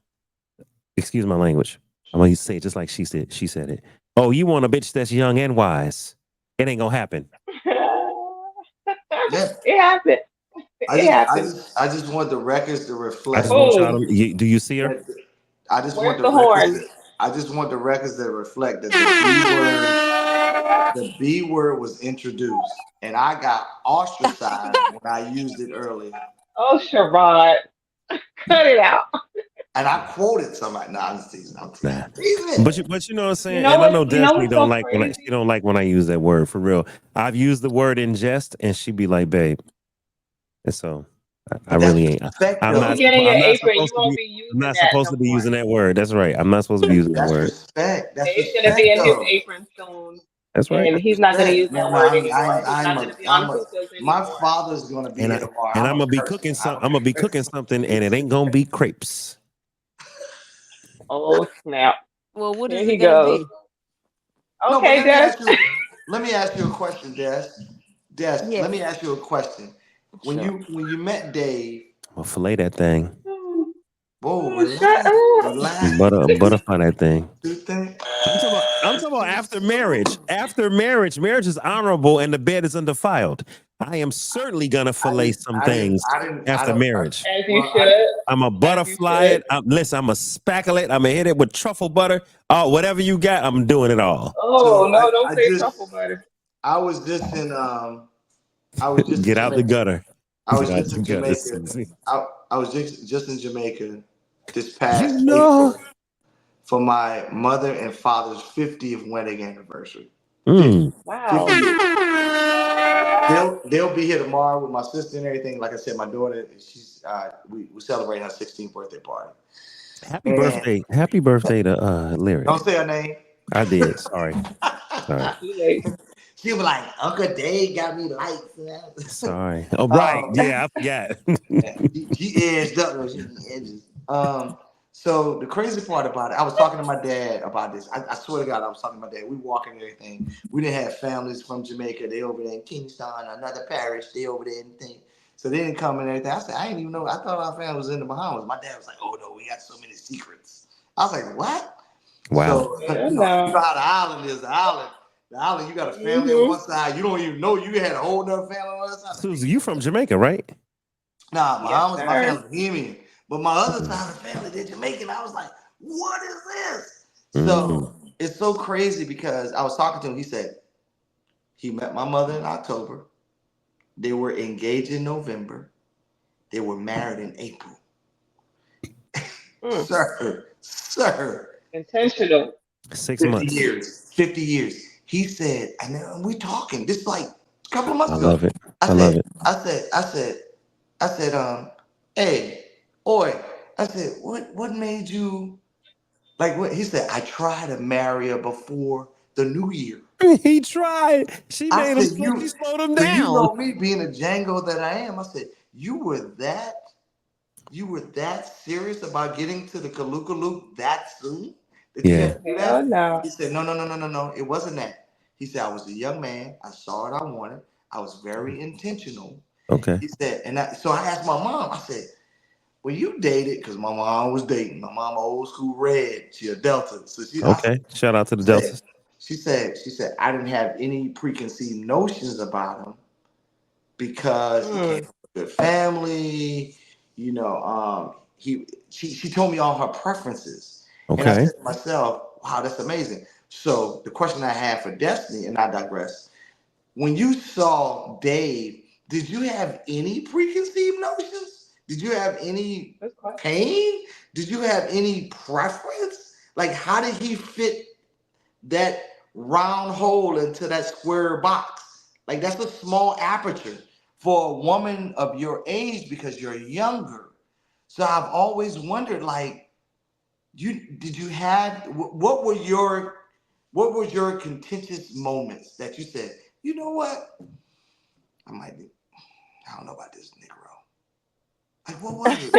excuse my language. I'm gonna say it just like she said it. Oh, you want a bitch that's young and wise. It ain't gonna happen. Yeah. It happened. It happened. I just want the records to I just reflect want y'all Boom. to do you see her? that. I just want Where's the the records. horn? To, I just want the records that reflect that the B word was introduced, and I got ostracized when I used it earlier. Oh, Sherrod. Cut it out. And I quoted somebody. No, I'm just teasing. I'm teasing. Nah. Teasing. But you know what I'm You saying? know And I what? know You know Destiny what's don't so like she crazy? don't like when I use that word for real. I've used the word in jest and she be like, babe. And so I But that's really ain't. respect, I'm When you not though. get in your I'm not apron, you supposed to won't be be I'm using not that supposed no to be more. using that word. That's right. I'm not supposed to be using that That's word. respect. That's Dave's gonna be respect, in his though. apron soon, That's right. and That's he's not gonna use respect. that Man, word anymore. He's not gonna be on I'm a. hookahs My anymore. father's gonna be And here I tomorrow. and I'm I'm gonna gonna be curse him. cooking some I'm gonna be cooking something and it ain't gonna be crepes. Oh snap! Well, what Here is it he gonna goes. be? No, but Okay, Des. let me ask you a question, Des. Des, let Yeah, me ask you a question. sure. When you met Dave, I'm gonna fillet that thing. whoa, Shut relax, up. relax. Butterfly that thing. Two things. I'm talking about after marriage. After marriage is honorable and the bed is undefiled. I am certainly gonna fillet some things I after don't. marriage. As you Well, should. I'm a As you butterfly should. it. Listen, I'm a spackle it. I'm gonna hit it with truffle butter. Oh, whatever you got, I'm doing it all. Oh so no! Don't I say just, truffle butter. I was just in, I was just in Get out the Jamaica. gutter. I Get was out just the in gutter, Jamaica. Susie. I was just in Jamaica this You past know. April for my mother and father's 50th wedding anniversary. 50, Mm. 50 Wow. years. They'll be here tomorrow with my sister and everything. Like I said, my daughter, we celebrate her 16th birthday party. And Happy birthday to don't Lyric. say her name. I did. Sorry. Sorry. Too late. She'll be like, Uncle Dave got me lights. Sorry. Oh, right. um, Yeah, I forgot. she edged up. No, she edges. So the crazy part about it, I was talking to my dad about this. I swear to God, I was talking to my dad. We walking and everything. We didn't have families from Jamaica. They over there in Kingston, another parish. They over there and thing. So they didn't come and everything. I said, I didn't even know. I thought our family was in the Bahamas. My dad was like, oh no, we got so many secrets. I was like, what? Wow. So Yeah, you know no. how the island is. The island, you got a family on Mhm. one side. You don't even know you had a whole other family on the other side. Susan, you from Jamaica, right? Nah, Yes, Bahamas, my sir. family's Bahamian. But my other Mm, side of the family, they're Jamaican. I was like, what is this? mm. So it's so crazy because I was talking to him. He said he met my mother in October. They were engaged in November. They were married in April. Mm. Sir, Intentional. 50 6 months. years, 50 years. He said, and then we talking, this like a couple of months I ago. love it. I I love said, it. I said, I said, I said, hey, oi. I said, what made you like what he said, I tried to marry her before the new year. He tried. She I made him said, slow. She you slowed him so you down. know me being a Django that I am. I said, you were that serious about getting to the Kaluka that soon that you had Yeah. to do Hell that? no. He said, no, no, no, no, no, no. It wasn't that. He said, I was a young man. I saw what I wanted. I was very intentional. Okay. He said, so I asked my mom, I said, well, you dated, because my mom was dating. My mom old school red. She a Delta. So Okay. Shout out to the said, Deltas. she said, I didn't have any preconceived notions about him because he came Mm. from a good family. She told me all her preferences, and I Okay. said to myself, "Wow, that's amazing." So the question I have for Destiny, and I digress. When you saw Dave, did you have any preconceived notions? Did you have any Good question. pain? Did you have any preference? Like, how did he fit that round hole into that square box? Like, that's a small aperture for a woman of your age because you're younger. So I've always wondered, like, did you have what were your contentious moments that you said, you know what? I might be, I don't know about this Negro. Like, what was it?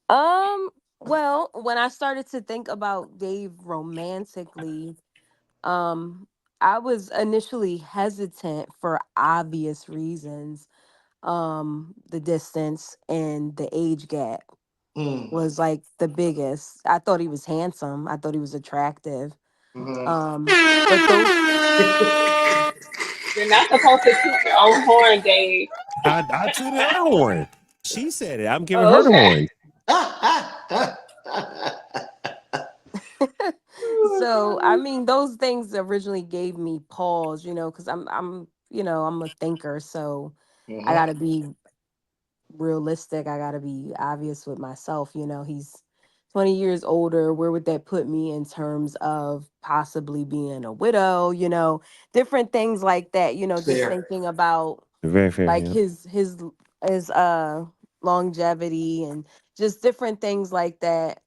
Um, well, when I started to think about Dave romantically, um, I was initially hesitant for obvious reasons. The distance and the age gap Mm. was like the biggest. I thought he was handsome. I thought he was attractive. Hmm. Um, but those You're not supposed to toot your own horn, Dave. I tooted her horn. She said it. I'm giving Oh, her the okay. horn. so I mean those things originally gave me pause, because I'm a thinker, so I Hmm. gotta be realistic. I gotta be obvious with myself. He's 20 years older. Where would that put me in terms of possibly being a widow? Different things like that. Just Fair. thinking about Very fair. like Yeah. his longevity and just different things like that.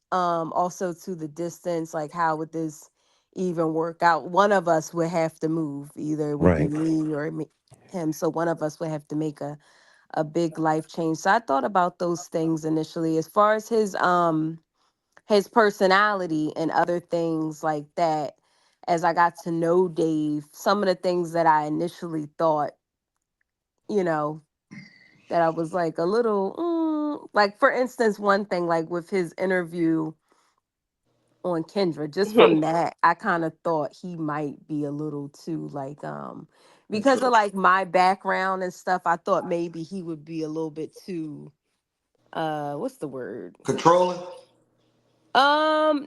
Also to the distance, like how would this even work out? One of us would have to move. Either it would be Right. me or him. So one of us would have to make a big life change. So I thought about those things initially. As far as his personality and other things like that, as I got to know Dave, some of the things that I initially thought, you know, that I was like a little like, for instance, one thing like with his interview on Kendra, just from that, I kind of thought he might be a little too like because of Intro. like my background and stuff, I thought maybe he would be a little bit too what's the word? Controlling.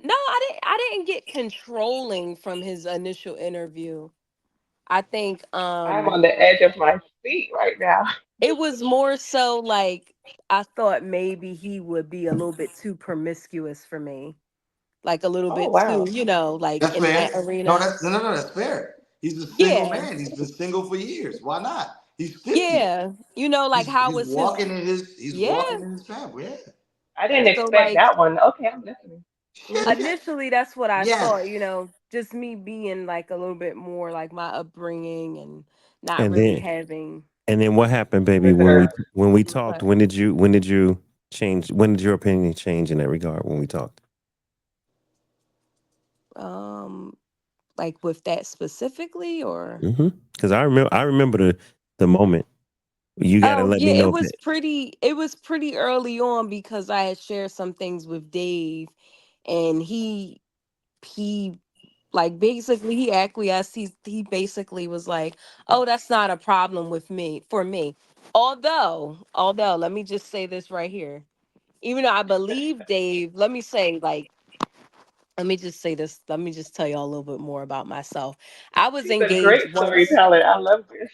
No, I didn't get controlling from his initial interview. I think I'm on the edge of my seat right now. it was more so like I thought maybe he would be a little bit too promiscuous for me. Like a little Oh bit too, wow. like That's in fair. that No, arena. that's no, no, no. That's fair. He's a single Yeah. man. He's been single for years. Why not? He's 50. Yeah. Like He's how he's was his walking in his he's yeah. walking in his family. Yeah. I didn't So expect like that one. Okay, I'm listening. Hmm. initially that's what I thought, Yes. just me being like a little bit more like my upbringing and not And really then having and then what happened, baby, Reserved. when we talked, what when did you change, when did your opinion change in that regard when we talked? um like with that specifically or Because I remember the moment. You got to oh let yeah, me know it if was that. pretty early on because I had shared some things with Dave and he like basically he acquiesced. He basically was like, "Oh, that's not a problem with me for me." Although, let me just say this right here. Even though I believe Dave, let me say like let me just say this. Let me just tell y'all a little bit more about myself. I was She's a engaged great once. storyteller. I love this.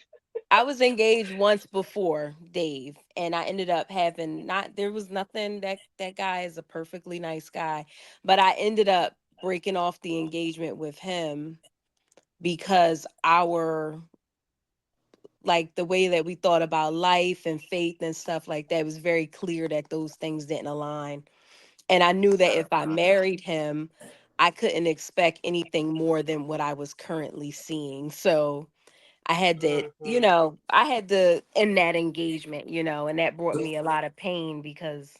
I was engaged once before Dave, and I ended up having not. There was nothing that guy is a perfectly nice guy, but I ended up breaking off the engagement with him because our like the way that we thought about life and faith and stuff like that was very clear that those things didn't align. And I knew that if I married him, I couldn't expect anything more than what I was currently seeing. So I had to, Hmm. I had to end that engagement, and that brought me a lot of pain because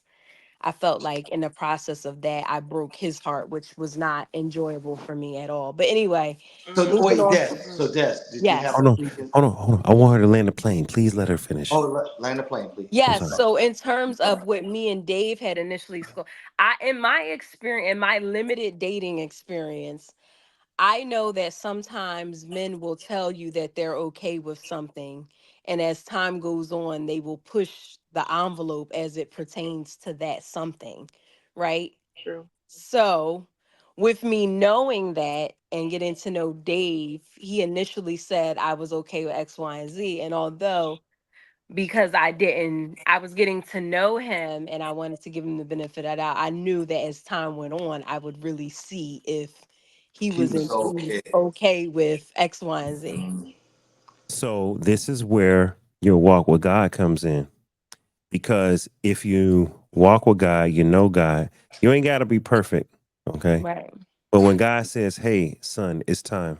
I felt like in the process of that, I broke his heart, which was not enjoyable for me at all. But anyway, So Hmm. moving wait, on. Des. So Des, did you have Yes. Hold a on, previous? hold on. I want her to land the plane. Please let her finish. Oh, land the plane, please. I'm Yes. sorry. So in terms of what me and Dave had initially in my experience, in my limited dating experience, I know that sometimes men will tell you that they're okay with something, and as time goes on, they will push the envelope as it pertains to that something, right? True. So, with me knowing that and getting to know Dave, he initially said I was okay with X, Y, and Z. And although because I was getting to know him and I wanted to give him the benefit of the doubt, I knew that as time went on, I would really see if he She was was indeed okay. okay with X, Y, and Z. So this is where your walk with God comes in. Because if you walk with God, you know God, you ain't got to be perfect. Okay. Right. But when God says, hey, son, it's time.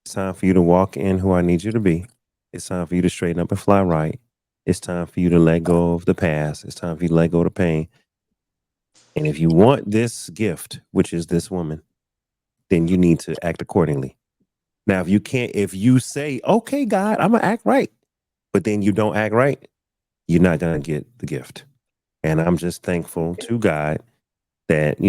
It's time for you to walk in who I need you to be. It's time for you to straighten up and fly right. It's time for you to let go of the past. It's time for you to let go of the pain. And if you want this gift, which is this woman, then you need to act accordingly. Now, if you say, okay, God, I'm going to act right, but then you don't act right, you're not going to get the gift. And I'm just thankful to God that,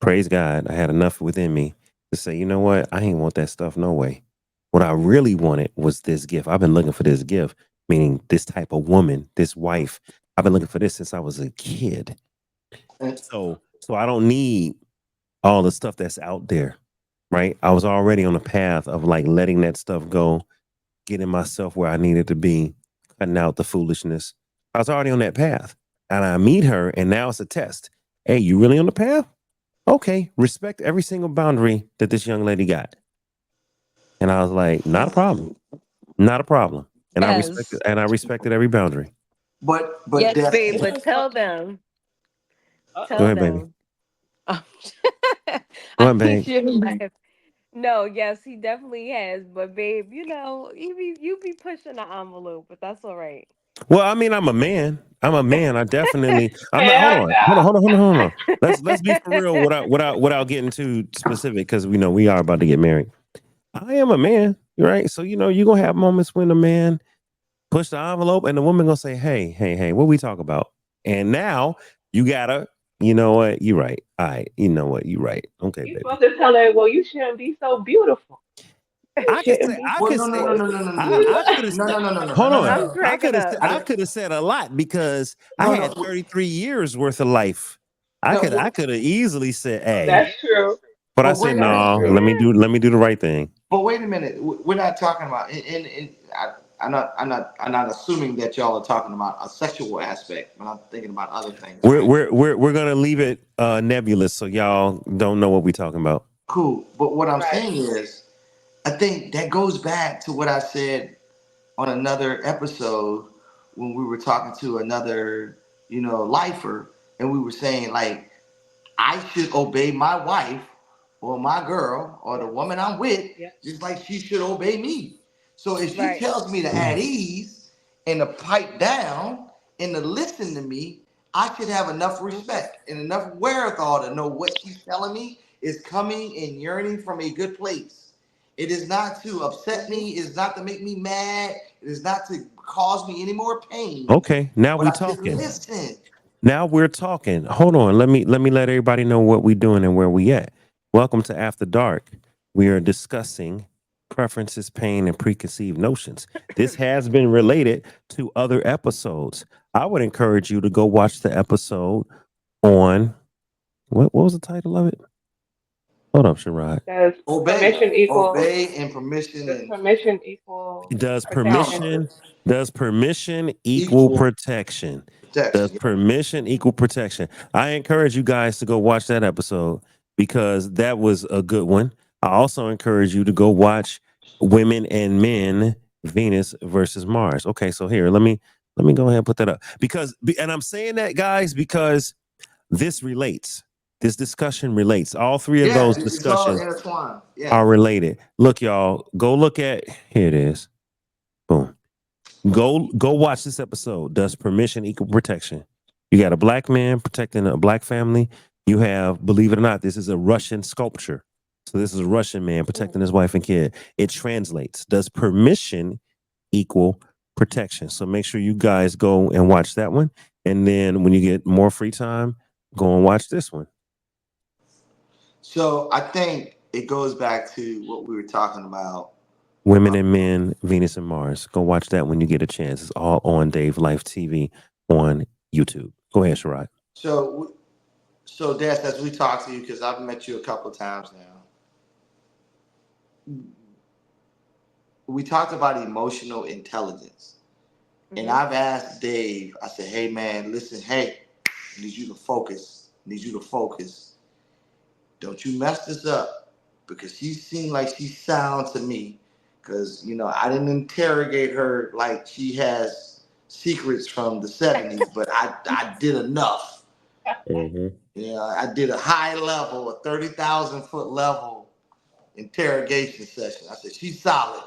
praise God, I had enough within me to say, you know what? I ain't want that stuff no way. What I really wanted was this gift. I've been looking for this gift, meaning this type of woman, this wife. I've been looking for this since I was a kid. And, So I don't need all the stuff that's out there, right? I was already on the path of like letting that stuff go, getting myself where I needed to be, cutting out the foolishness. I was already on that path. And I meet her, and now it's a test. Hey, you really on the path? Okay, respect every single boundary that this young lady got. And I was like, not a problem. Not a problem. And Yes. I respected every boundary. but Yes, Des, babe, This but is what. tell them. Uh Go Tell oh. ahead, baby. them. Oh, Go I ahead, need babe. you to laugh. No, yes, he definitely has. But babe, you be pushing the envelope, but that's all right. Well, I mean, I'm a man. I'm a man. I definitely. I'm not. Hold Hell on. no. Hold on. Let's be for real without getting too specific because we know we are about to get married. I am a man, right? So you're gonna have moments when a man push the envelope and the woman gonna say, hey, what we talk about? And now you gotta, you know what? You right. All right. You know what? You right. Okay, You baby. supposed to tell her, well, you shouldn't be so beautiful. You I could shouldn't say, be I well, could no, no, say, no, so. no, no, no, no, no, I could have no, said, no, no, no, no, no, hold no, no, on. I'm no. cracking up. I didn't. I could have said a lot because I No, had no, 33 years worth of life. no. I could have easily said, hey, That's true. but I But said, wait a That's minute. no, true. let me do the right thing. But wait a minute. We're not talking about. I'm not assuming that y'all are talking about a sexual aspect, but I'm thinking about other things, right? We're gonna leave it nebulous so y'all don't know what we're talking about. Cool. But what I'm Right. saying is, I think that goes back to what I said on another episode when we were talking to another, lifer, and we were saying like I should obey my wife or my girl or the Yep. woman I'm with, Yep. just like she should obey me. So if she Right. tells me to add ease and to pipe down and to listen to me, I should have enough Mhm. respect and enough wherewithal to know what she's telling me is coming and yearning from a good place. It is not to upset Mhm. me. It is not to make me mad. It is not to cause me any more pain. Okay, now But we I should talking. listen. Now we're talking. Hold on. Let everybody know what we doing and where we at. Welcome to After Dark. We are discussing preferences, pain, and preconceived notions. This has been related to other episodes. I would encourage you to go watch the episode on what was the title of it? Hold up, Sherrod. Does Obey, permission equal obey, and permission does and permission equal Does protection? counter permission equal equal protection? Does protection. permission equal protection? I encourage you guys to go watch that episode because that was a good one. I also encourage you to go watch Women and Men Venus versus Mars. Okay, so here, let me go ahead and put that up. And I'm saying that guys because this relates. This discussion relates. All three of Yeah, those it's all discussions intertwined. Yeah. are related. Look y'all, go look at here it is. Boom. Go watch this episode. Does permission equal protection? You got a black man protecting a black family. You have, believe it or not, this is a Russian sculpture. So this is a Russian man Mm. protecting his wife and kid. It translates. Does permission equal protection? So make sure you guys go and watch that one. And then when you get more free time, go and watch this one. So I think it goes back to what we were talking about. Women and Men, Venus and Mars. Go watch that when you get a chance. It's all on Dave Life TV on YouTube. Go ahead, Sharad. So, so Des, as we talk to you, because I've met you a couple of times now, we talked about emotional intelligence. And Mhm. I've asked Dave, I said, hey man, listen, hey, I need you to focus. I need you to focus. Don't you mess this up because she seemed like she's sound to me. Because, you know, I didn't interrogate her like she has secrets from the 70s, but I did enough. Mm-hmm. You know, I did a high level, a 30,000 foot level interrogation session. I said, she's solid.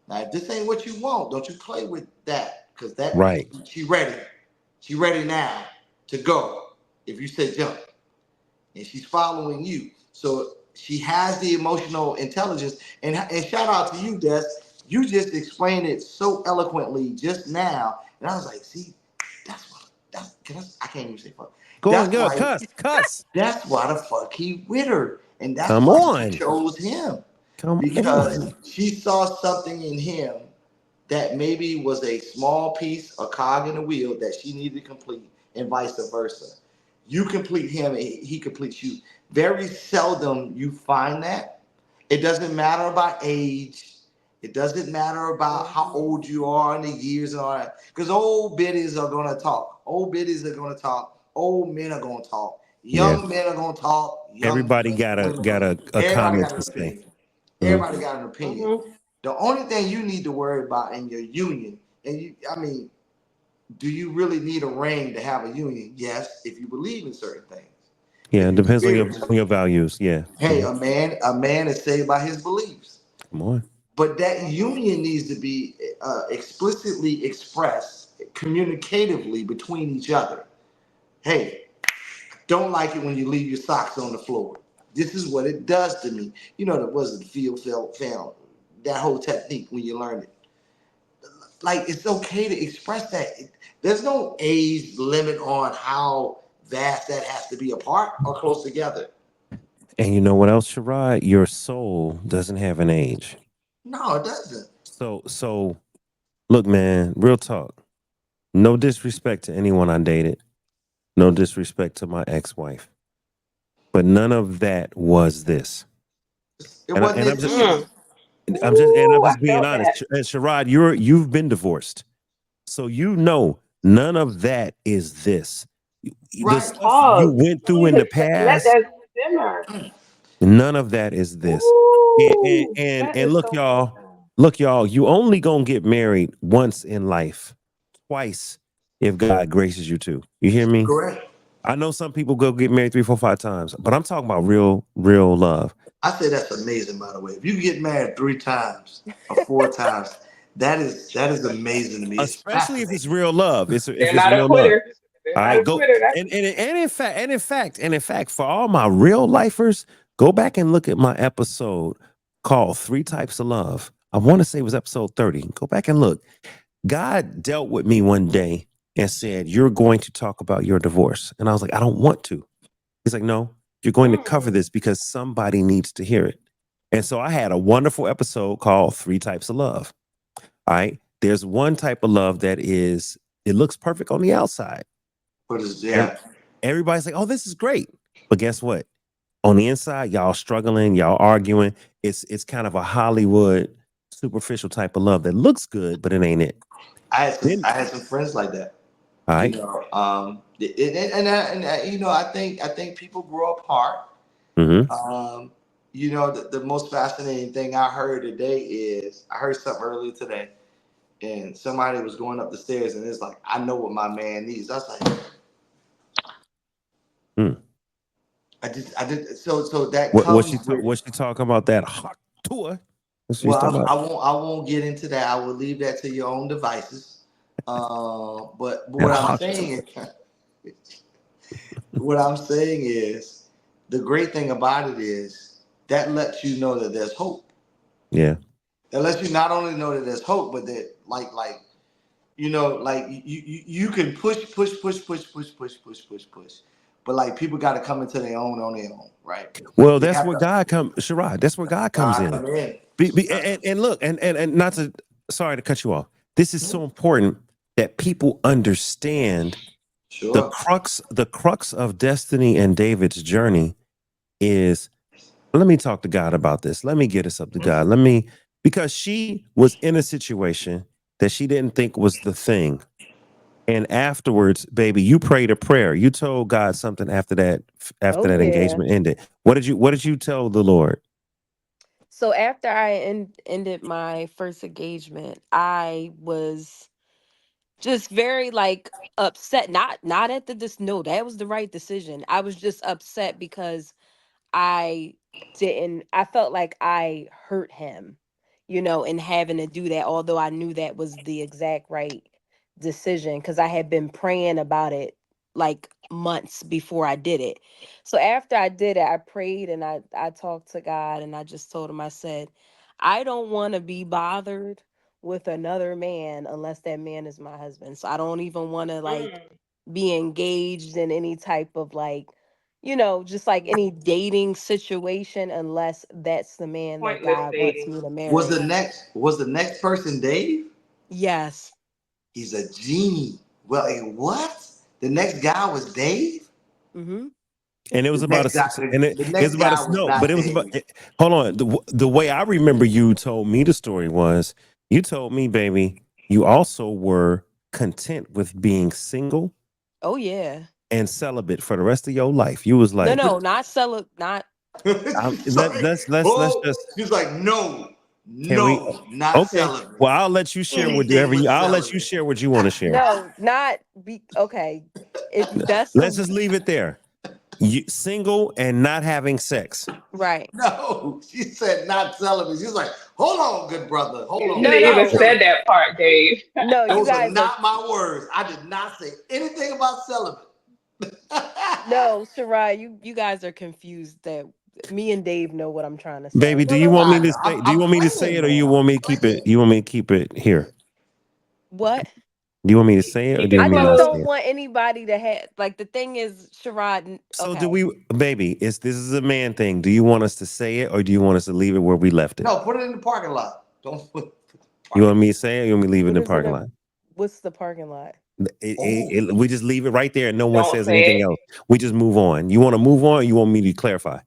Now, if this ain't what you want, don't you play with that. Because that Right. she ready. She ready now to go. If you say jump. And she's following you. So she has the emotional intelligence. And shout out to you, Des. You just explained it so eloquently just now. And I was like, see, that's what I can't even say fuck. Go on, That's go. why Cuss. Cuss. that's why the fuck he with her. And that's Come why she on. chose him. Come Because on. she saw something in him that maybe was a small piece, a cog in the wheel that she needed to complete, and vice versa. You complete him, and he completes you. Very seldom you find that. It doesn't matter about age. It doesn't matter about how Mhm. old you are and the years and all that. Because old biddies are gonna talk. Old biddies are gonna talk. Old men are gonna talk. Yeah. Young men are gonna talk. Young Everybody got a women are. a Everybody comment got to an say. opinion. Mhm. Everybody got an opinion. Mhm. The only thing you need to worry about in your union, and I mean, do you really need a ring to have a union? Yes, if you believe in certain things. Yeah, If it you're depends spiritual, on your values. Yeah. hey, Mhm. a man is saved by his beliefs. Come on. But that Mhm. union needs to be explicitly expressed communicatively between each other. Hey, don't like it when you leave your socks on the floor. This is what it does to me. You know, that was the feel, felt, found. That whole technique when you learn it. Like it's okay to express that. There's no age limit on how vast that has to be apart or close together. And you know what else, Sharad? Your soul doesn't have an age. No, it doesn't. So look, man, real talk. No disrespect to anyone I dated. No disrespect to my ex-wife. But none of that was this. It And I wasn't and it I'm to just you. Mm. I'm Ooh, I just being felt honest. that. Sharad, you've been divorced. So you know none of that is this. The Right. stuff you Pause. went You through need in to the let past, that simmer. none of that is this. Ooh, that And is so profound. look, y'all, you only gonna get married once in life, twice if God graces you to. You hear me? Correct. I know some people go get married 3, 4, 5 times, but I'm talking about real love. I say that's amazing, by the way. If you get married 3 times or 4 times, that is amazing to me. It's Especially if it's fascinating. real love. If They're it's not a real love. quitter. They're All not right, a go quitter. That's and in fact, for all my real lifers, go back and look at my episode called Three Types of Love. I want to say it was episode 30. Go back and look. God dealt with me one day and said, "You're going to talk about your divorce." And I was like, "I don't want to." He's like, "No, you're going to cover mm, this because somebody needs to hear it." And so I had a wonderful episode called Three Types of Love. All right. There's one type of love that is, it looks perfect on the outside. But it's And yeah. everybody's like, "Oh, this is great." But guess what? On the inside, y'all struggling, y'all arguing. It's kind of a Hollywood superficial type of love that looks good, but it ain't it. Then, I had some friends like that. all You right. know, you know, I think people grow apart. Mm-hmm. Um, you know, the most fascinating thing I heard today is I heard something earlier today, and somebody was going up the stairs, and it's like, I know what my man needs. I was like, Mm. I did. So that comes with. What she talking about that hot tour? What she's Well, talking about? I won't get into that. I will leave that to your own devices. But That what I'm hot saying tour. is, what I'm saying is, the great thing about it is that lets you know that there's hope. Yeah. That lets you not only know that there's hope, but that like you know, like you can push, but like people got to come into their own on their own, right? Well, They that's have where to God come, Sherrod. That's where God comes God in. come in. And look, and not to, sorry to cut you off. This is so important that people understand Sure. the crux of Destiny and David's journey is, let me talk to God about this. Let me get us up to God. Let me, because she was in a situation that she didn't think was the thing. And afterwards, baby, you prayed a prayer. You told God something Oh after that yeah. engagement ended. What did you tell the Lord? So after I ended my first engagement, I was just very like upset. Not at the this no, that was the right decision. I was just upset because I felt like I hurt him, in having to do that, although I knew that was the exact right decision because I had been praying about it like months before I did it. So after I did it, I prayed and I talked to God and I just told him, I said, I don't want to be bothered with another man unless that man is my husband. So I don't even want to like mm, be engaged in any type of like, just like any dating situation unless that's the man that pointless God wants dating. me to marry. Was the next person Dave? Yes. He's a genie. Well, what? The next guy was Dave. Mhm. And it was The about next a, guy, and the it was next about a, guy was no, but not it was about, Dave. hold on. The way I remember you told me the story was, you told me, baby, you also were content with being single Oh yeah. and celibate for the rest of your life. You was No, like, no, not sell it, not She's like, let's oh, just, she's like, no, can we? no, not Okay. celibate. Well, I'll let you share Anything but I'll let you celibate. share what you want to share. no, not be okay. If that's Let's the just leave it there. You single and not having sex. right. No, she said not celibate. She's like, hold on, good brother, hold You on. should No, have even Not no. said celibate. that part, Dave. No, you Those are guys are not my words. I did not say anything about celibate. no, Shirai, you guys are confused that me and Dave know what I'm trying to Baby, say. do you want me to say, do you I'm want me to say playing, it, or man. you I'm want me to keep it, playing. you want me to keep it here? What? Do you want me to say it, or Keep do you it I want me just not to closed. say don't it? want anybody to have like the thing is, Sherrod. So do Okay, we, baby, this is a man thing. Do you want us to say it, or do you want us to leave it where we left it? No, put it in the parking lot. Don't put You parking want lot. me to say it, or you want me to leave it in what the is it? parking lot? What's the parking lot? Oh, We just leave it right there and no one Don't says say anything it. else. We just move on. You want to move on, or you want me to clarify?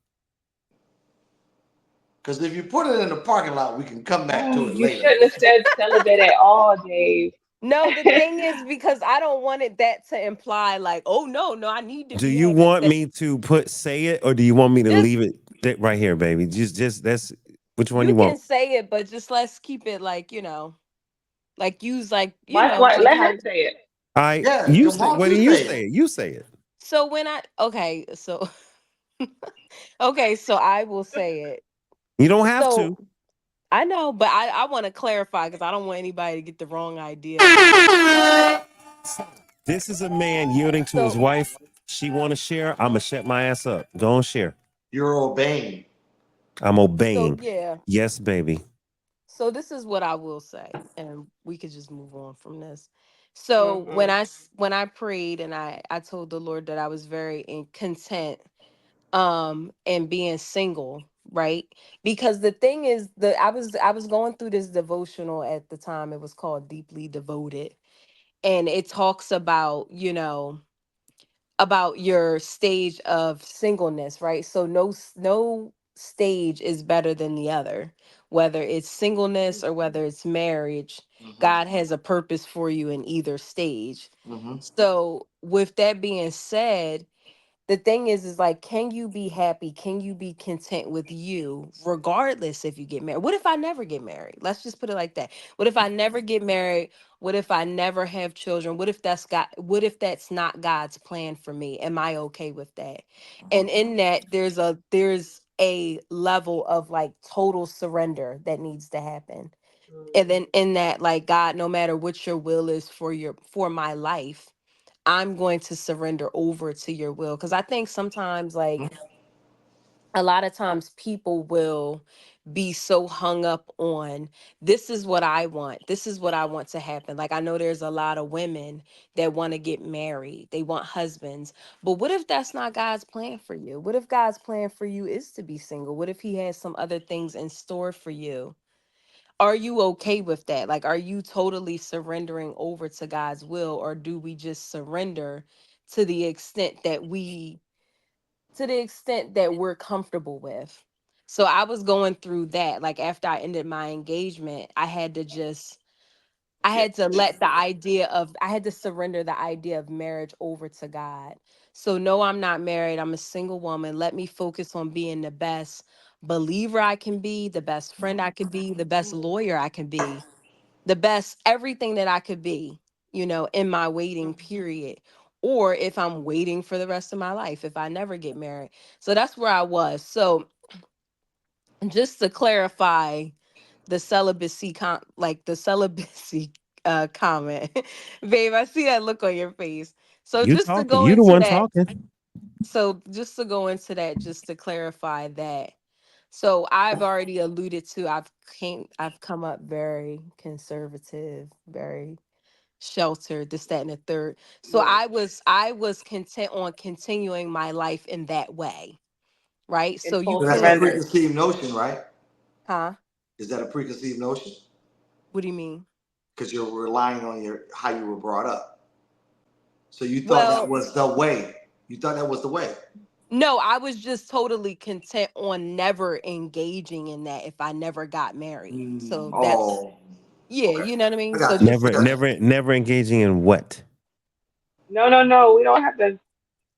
because if you put it in the parking lot, we can come back to it You later. shouldn't have said celibate at all, Dave. No, the thing is because I don't want it that to imply like, oh no, no, I need to Do be you having want sex. me to say it, or do you want me to Just leave it right here, baby? Just that's, which one you you can want? say it, but just let's keep it like like use like Why? Why? like Let how her say it. I Yeah, you come say, on, what do you you say say it. it? You say it. So when I okay, so okay, so I will say it. You don't have So to. I know, but I want to clarify because I don't want anybody to get the wrong idea about it. This is a man yielding to his So wife. She want to share. I'm gonna shut my ass up. Go and share. You're obeying. I'm so obeying. yeah. Yes, baby. So this is what I will say, and we could just move on from this. So Mhm. when I prayed and I told the Lord that I was very content and being single, right? Because the thing is, I was going through this devotional at the time. It was called Deeply Devoted, and it talks about, about your stage of singleness, right? So no stage is better than the other, whether it's singleness or whether it's marriage. Mm-hmm. God has a purpose for you in either stage. Mm-hmm. So with that being said, the thing is like, can you be happy, can you be content with you regardless if you get married? What if I never get married? Let's just put it like that. What if I never get married? What if I never have children? What if that's not God's plan for me? Am I okay with that? And in that, there's a level of like total surrender that needs to happen. And then in that, like, God, no matter what your will is for my life, I'm going to surrender over to your will. Because I think sometimes, like, a lot of times people will be so hung up on, this is what I want. This is what I want to happen. Like, I know there's a lot of women that want to get married, they want husbands. But what if that's not God's plan for you? What if God's plan for you is to be single? What if He has some other things in store for you? Are you okay with that? Like, are you totally surrendering over to God's will, or do we just surrender to the extent that we're comfortable with? So I was going through that. Like, after I ended my engagement, I had to I had to surrender the idea of marriage over to God. So no, I'm not married. I'm a single woman. Let me focus on being the best believer I can be, the best friend I could be, the best lawyer I can be, the best everything that I could be, in my waiting period. Or if I'm waiting for the rest of my life, if I never get married. So that's where I was. So just to clarify the celibacy comment, babe, I see that look on your face. So You just to talking. go You the into one that, talking. just to clarify that. So I've already alluded to, I've come up very conservative, very sheltered, this, that, and the third. So Right. I was content on continuing my life in that way, right? In So you full So that's a can't, surrender. preconceived notion, right? huh? Is that a preconceived notion? What do you mean? Because you're relying on your how you were brought up. So you thought that Well, was the way. You thought that was the way. no, I was just totally content on never engaging in that if I never got married. So that's, Oh, yeah, okay. you know what I mean? I So got you. I just, Never, got you. never, never engaging in what? No, no, no. We don't have to.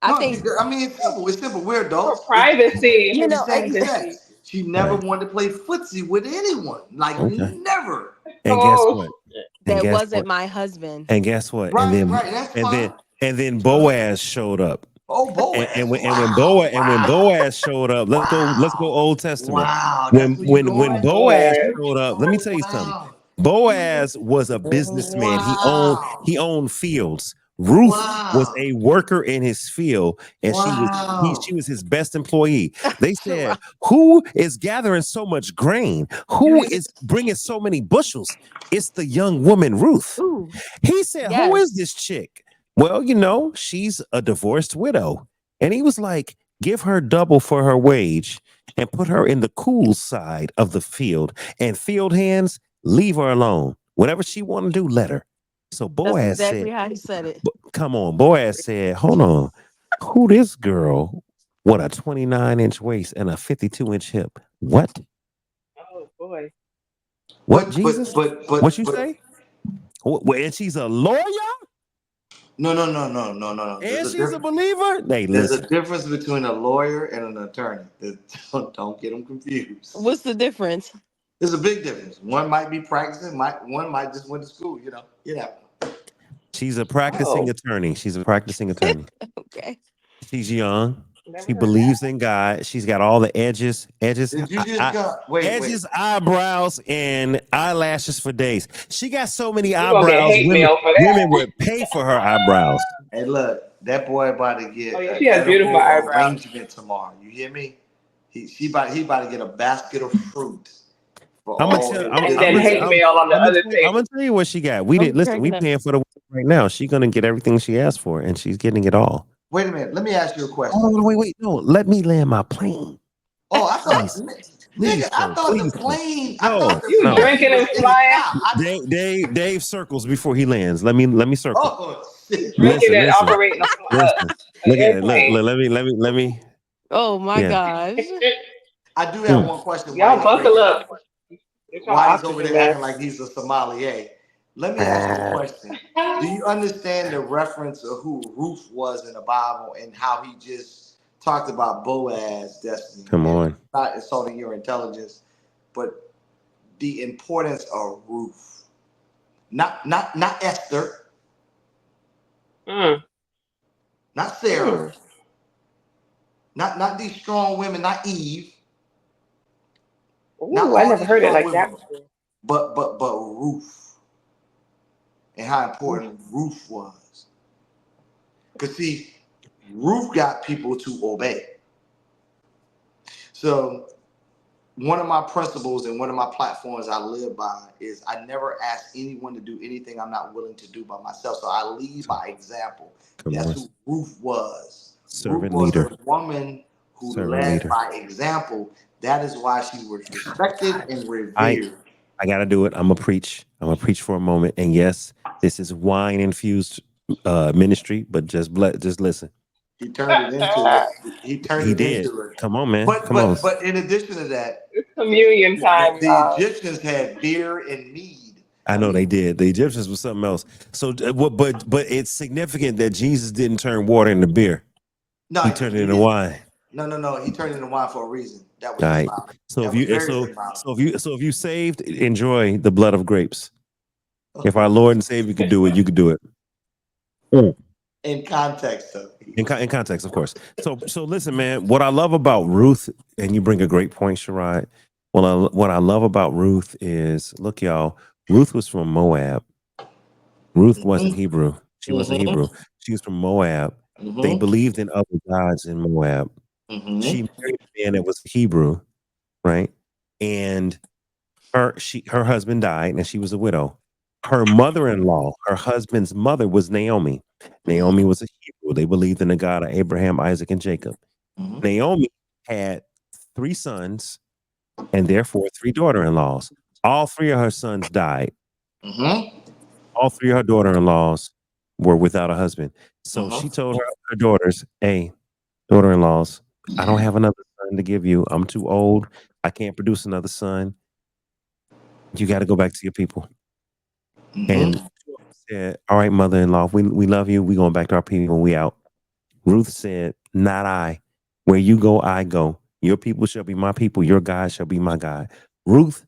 I No, think, I mean it's simple. It's simple. We're For adults. privacy, you for know, It's same privacy. sex. She never Right. wanted to play footsie with anyone. Like Okay. never. And guess Oh, what? And that guess wasn't what? my husband. And guess what? Right, right. That's And fine. then and then Go ahead. Boaz showed up. Oh, And Boaz. Boaz Wow, wow, showed up, let's go wow, Old Testament. wow. That's where you oh When my going? Boaz Lord. showed up, let me Oh, tell you something. wow, Boaz was a businessman. wow, He owned fields. Ruth was wow, a worker in his field, and wow. she was his best employee. They said, Right. "Who is gathering so much grain? You Who didn't. is bringing so many bushels?" It's the young woman Ruth. Ooh, He said, "Who is yes. this chick?" Well, she's a divorced widow. And he was like, "Give her double for her wage and put her in the cool side of the field. And field hands, leave her alone. Whatever she want to do, let her." So That's Boaz exactly said, how he said it. "Come on." Boaz said, "Hold on. Who this girl? What, a 29-inch waist and a 52-inch hip? What? Oh boy. What, But Jesus? What you but say? And she's a lawyer? no, no, no, no, no, no, no. And she's a believer?" Hey, There's a listen. difference between a lawyer and an attorney. Don't get them confused. What's the difference? There's a big difference. One might be practicing, one might just went to school. You know. She's a practicing Oh, attorney. She's a practicing attorney. Okay. She's young. never She heard of that. believes in God. She's got all the Did you just go? Wait. edges, eyebrows, and eyelashes for days. She got so many You gonna get eyebrows. hate mail for Women that. would pay for her eyebrows. Hey, look, that boy about to Oh get yeah, an she has beautiful edible eyebrows. arrangement tomorrow. You hear me? He about to get a basket of fruit for I'm gonna all tell. his I'm, And I'm then gonna. hate business. mail on the other I'm gonna table. tell you what she got. We I'm didn't listen. We cracking up. paying for the right now. She's gonna get everything she asked for, and she's getting it all. Wait a minute. Let me ask you a question. Oh no, wait. No, let me land my plane. Oh, I thought, Please, nigga, please, I sir. thought the Please, sir. plane. I thought No, the You no. plane drinking was and in the flying, sky. Dave circles before he lands. Let me circle. Oh shit. drinking Listen, and listen, operating listen. an Look at it. Look, airplane. look. Let me. Oh my Yeah. gosh. I do have Mm. one question. While Y'all he's buckle drinking, up. Get y'all while he's over oxygen there acting like mask. he's a sommelier, let me ask you a Ah, question. Do you understand the reference of who Ruth was in the Bible and how he just talked about Boaz' destiny? come And on. not insulting your intelligence, but the importance of Ruth. Not Esther, Mm, not Sarah, mm. not these strong women, not Eve, not Ooh, I all never these heard it strong like that women, before. but Ruth and how Oof. important Ruth was. Because see, Ruth got people to obey. So one of my principles and one of my platforms I live by is I never ask anyone to do anything I'm not willing to do by myself. So I lead by example. Come That's on. who Ruth was. Ruth Servant was leader. a woman who Servant led leader. by example. That is why she was respected and I revered. I gotta do it. I'm gonna preach. I'm gonna preach for a moment. And yes, this is wine infused ministry, but just listen. He turned it into it. He turned He it did. into it. Come on, man. But Come on. but but in addition to that, It's communion time, the y'all. Egyptians had beer and mead. I I know they mean, did. The Egyptians was something else. So, but it's significant that Jesus didn't turn water into beer. no, He turned it he into didn't. wine. No. He turned it into wine for a reason. That was All right. symbolic. So if That was you very so symbolic. so if you saved, enjoy the blood of grapes. If our Lord and Savior could do it, you could do it. Mm. In context, though. In context, of course. So listen, man. What I love about Ruth, and you bring a great point, Sherrod. Well, what I love about Ruth is, look, y'all. Ruth was from Moab. Ruth wasn't Mm-hmm. Hebrew. She wasn't Hebrew. Mm-hmm. She was from Moab. They Mm-hmm. believed in other gods in Moab. She Mm-hmm. married a man that was Hebrew, right? And her husband died, and she was a widow. Her mother-in-law, her husband's mother, was Naomi. Naomi was a Hebrew. They believed in the God of Abraham, Isaac, and Jacob. Mm-hmm. Naomi had three sons and therefore three daughter-in-laws. All three of her sons died. Mm-hmm. All three of her daughter-in-laws were without a husband. So she Mm-hmm. told her daughters, "Hey, daughter-in-laws, I don't have another son to give you. I'm too old. I can't produce another son. You got to go back to your people." And Mm-hmm. two of them said, "All right, mother-in-law, we love you. We going back to our people. We out." Ruth said, "Not I. Where you go, I go. Your people shall be my people. Your God shall be my God." Ruth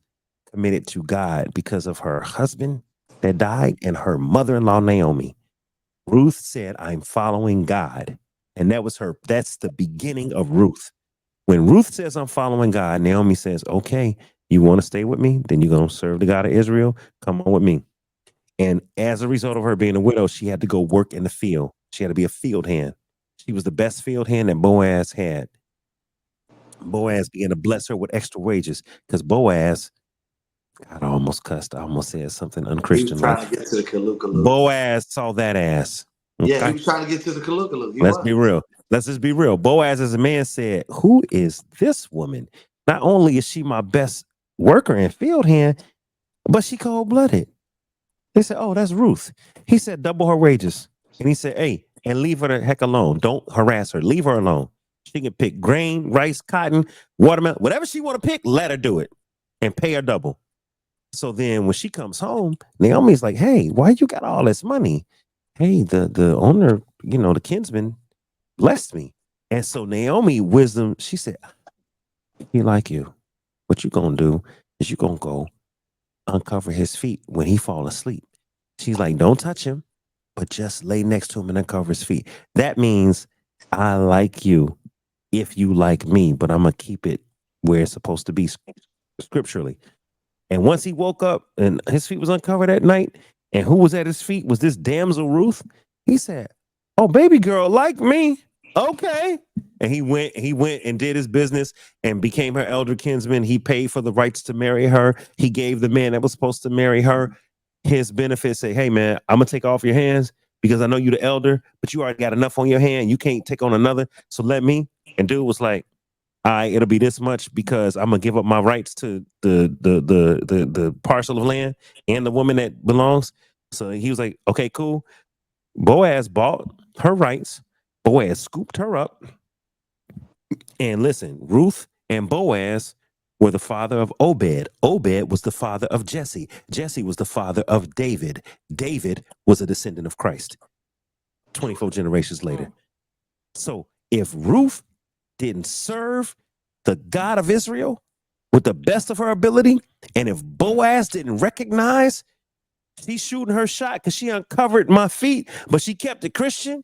committed to God because of her husband that died and her mother-in-law, Naomi. Ruth said, "I'm following God." And that's the beginning of Ruth. When Ruth says, "I'm following God," Naomi says, "Okay, you want to stay with me? Then you're going to serve the God of Israel. Come on with me." And as a result of her being a widow, she had to go work in the field. She had to be a field hand. She was the best field hand that Boaz had. Boaz began to bless her with extra wages because Boaz, God, I almost cussed. I almost said something He was unchristian like trying to get to the Kalukalu. Boaz saw that ass. Yeah, he Okay. was trying to get to the Kalukalu. He Let's be was. real. Let's just be real. Boaz, as a man, said, "Who is this woman? Not only is she my best worker and field hand, but she cold blooded." They said, "Oh, that's Ruth." He said, "Double her wages." And he said, "Hey, and leave her the heck alone. Don't harass her. Leave her alone. She can pick grain, rice, cotton, watermelon, whatever she want to pick, let her do it and pay her double." So then when she comes home, Naomi's like, "Hey, why you got all this money?" "Hey, the owner, the kinsman blessed me." And so Naomi, wisdom, she said, "He like you. What you gonna do is you gonna go uncover his feet when he fall asleep." She's like, "Don't touch him. but just lay next to him and uncover his feet. That means I like you if you like me, but I'm gonna keep it where it's supposed to be scripturally. And once he woke up and his feet was uncovered at night, and who was at his feet was this damsel Ruth. He said, "Oh, baby girl, like me, okay." And he went and did his business and became her elder kinsman. He paid for the rights to marry her. He gave the man that was supposed to marry her his benefits. Say, "Hey, man, I'm gonna take off your hands because I know you the elder, but you already got enough on your hand. You can't take on another. So let me." And dude was like, "All right, it'll be this much because I'm gonna give up my rights to the parcel of land and the woman that belongs." So he was like, "Okay, cool." Boaz bought her rights. Boaz scooped her up. And listen, Ruth and Boaz were the father of Obed. Obed was the father of Jesse. Jesse was the father of David. David was a descendant of Christ 24 generations later. So if Ruth didn't serve the God of Israel with the best of her ability, and if Boaz didn't recognize she's shooting her shot because she uncovered my feet, but she kept it Christian,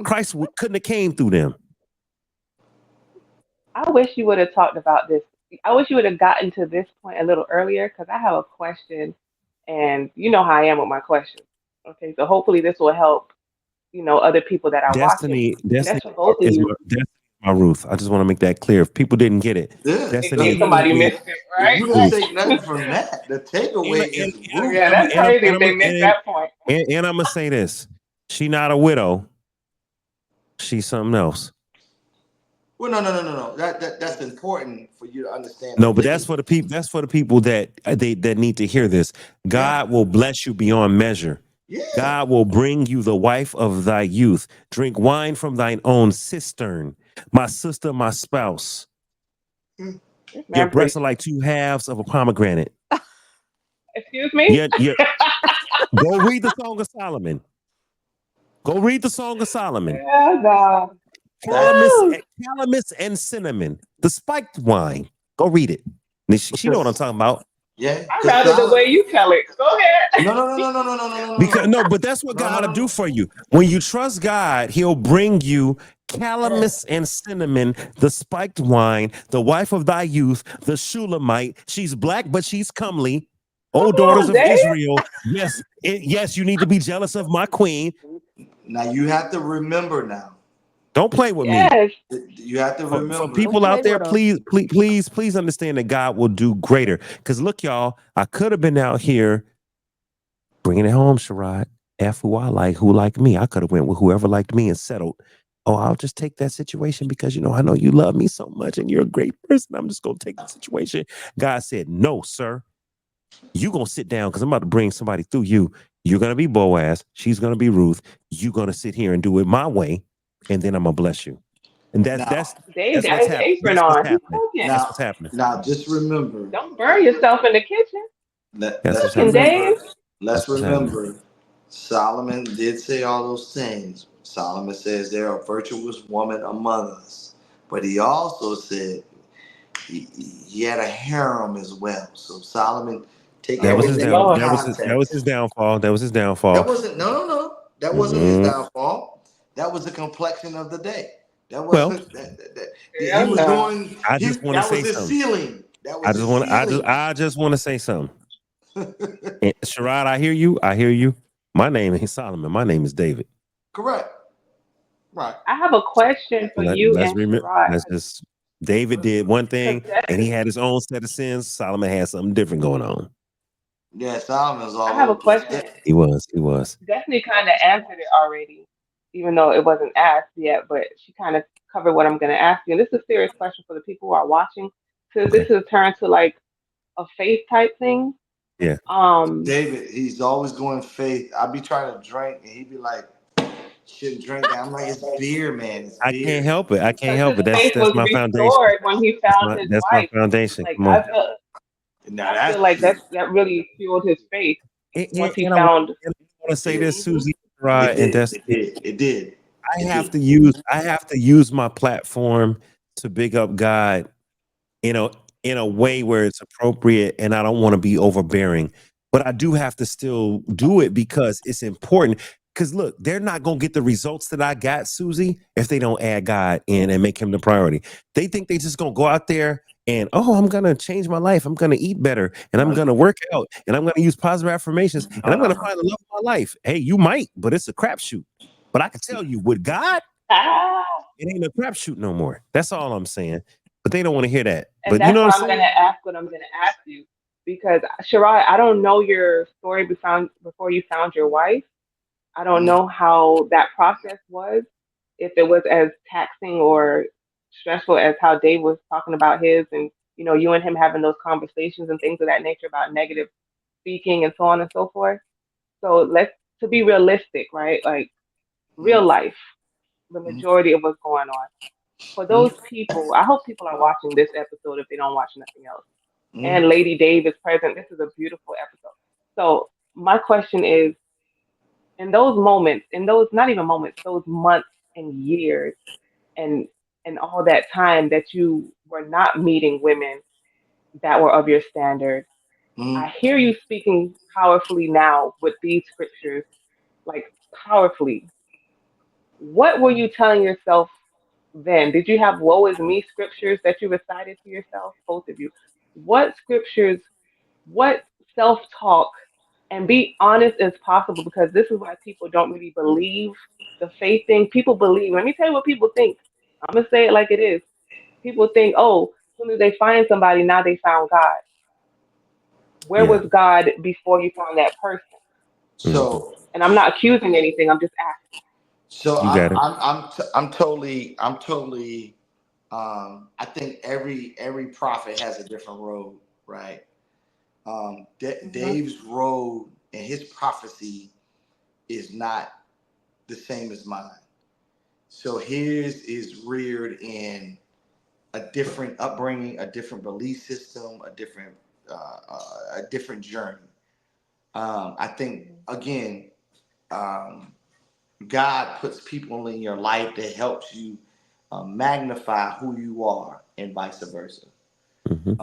Christ couldn't have came through them. I wish you would have talked about this. I wish you would have gotten to this point a little earlier because I have a question, and you know how I am with my questions. Okay, so hopefully this will help, other people that are watching. And Destiny that's for both of you, Destiny is my Ruth. I just want to make that clear. If people didn't get it, Yeah, in Destiny case is somebody simply missed it, you right? didn't Ruth. take nothing from that. The takeaway is root. Yeah, that's crazy if they missed that point. And I'm gonna say this: she not a widow. She's something else. Well, no. That's important for you to understand. No, but The that's for takeaway. the people. That's for the people that need to hear this. Yeah, God will bless you beyond measure. yeah. God will bring you the wife of thy youth. Drink wine from thine own cistern. My sister, my spouse. This Your man breasts are preaching. like two halves of a pomegranate. Excuse me? Yeah. Go read the Song of Solomon. Go read the Song of Solomon. Yeah, no. Calamus, Woo! calamus and cinnamon. The spiked wine. Go read it. She know what I'm Because talking about. yeah, I'd because rather the way you tell it. Go ahead. Because no, but that's what God will do for you. When you trust God, He'll bring you calamus and cinnamon, the spiked wine, the wife of thy youth, the Shulamite. She's black, but she's comely. Come O daughters on, of Dave. Israel. Yes, yes, you need to be jealous of my queen. Now you have to remember now. Don't play with me. Yes. You have to For remember. Don't people out play there, with them. please understand that God will do greater. Because look, y'all, I could have been out here bringing it home, Sherrod. F who I like, who like me. I could have went with whoever liked me and settled. Oh, I'll just take that situation because I know you love me so much and you're a great person. I'm just gonna take the situation. God said, "No, sir. You gonna sit down because I'm about to bring somebody through you. You're gonna be Boaz. She's gonna be Ruth. You're gonna sit here and do it my way, and then I'm gonna bless you." And that's Now, that's Dave that's got what's his happening. apron That's what's on. He's happening. cooking. That's now, what's happening. now, just remember. Don't burn yourself in the kitchen. That's what's Cooking, happening. Dave. Let's That's what's happening. remember. Solomon did say all those things. Solomon says there are virtuous women among us, but he also said he had a harem as well. So Solomon, take That was his Oh, everything down. in Lord. context. That was his downfall. That was his That downfall. wasn't no. That wasn't his Mhm. downfall. That was the complexion of the day. That Well, wasn't he Yeah, was no. going. I He just want to that was say his something. ceiling. That I was just his want. ceiling. I just want to say something. And Sherrod, I hear you. I hear you. My name is Solomon. My name is David. Correct. Right. I have a question for you Let's and remember. Sherrod. Let's just. David did one Because thing, and he had his own set of sins. Solomon had something different going on. Yeah, Solomon's I all have over a the place. question. He was. He was. Stephanie kind of answered it already, even though it wasn't asked yet, but she kind of covered what I'm going to ask you. And this is a serious question for the people who are watching, because this Okay. is turned to like a faith type thing. Yeah. Um, David, he's always going faith. I be trying to drink, and he be like, "Shouldn't drink that." I'm like, "It's beer, man. It's I can't beer." help it. I can't because help his it. faith That's was my foundation. restored when he found his That's my wife. foundation. Like Come on. Now I feel like that's that really fueled his faith once he And found. I want to say it. this, Hmm. Susie, It Rod, and did. Destiny. It did. It did. I It have did. to use my platform to big up God, you know, in a way where it's appropriate, and I don't want to be overbearing, but I do have to still do it because it's important. Because look, they're not going to get the results that I got, Susie, if they don't add God in and make him the priority. They think they just going to go out there and, oh, I'm going to change my life. I'm going to eat better and I'm going to work out and I'm going to use positive affirmations and I'm going to find the love of my life. Hey, you might, but it's a crapshoot. But I can tell you, with God, Ah, it ain't a crapshoot no more. That's all I'm saying. But they don't want to hear that. and But you that's know why what I'm I'm gonna saying? ask what I'm gonna ask you because Shirai, I don't know your story before you found your wife. I don't know how that process was, if it was as taxing or stressful as how Dave was talking about his, and you and him having those conversations and things of that nature about negative speaking and so on and so forth. So let's to be realistic, right? Like real life, the majority of what's going on. For those people, I hope people are watching this episode if they don't watch nothing else. And Lady Dave is present. This is a beautiful episode. So my question is, in those moments, in those not even moments, those months and years and all that time that you were not meeting women that were of your standard, I hear you speaking powerfully now with these scriptures, like powerfully. What were you telling yourself then? Did you have woe is me scriptures that you recited to yourself, both of you? What scriptures, what self talk, and be honest as possible because this is why people don't really believe the faith thing. People believe, let me tell you what people think. I'm going to say it like it is. People think, oh, as soon as they find somebody, now they found God. Where Yeah. was God before you found that person? Mhm. So And I'm not accusing anything, I'm just asking. so You got it. I'm totally I think every prophet has a different road, right? Hmm. Dave's road and his prophecy is not the same as mine. So his is reared in a different upbringing, a different belief system, a different journey. I think again, um, God puts people in your life that helps you magnify who you are, and vice versa. Hmm. Hmm.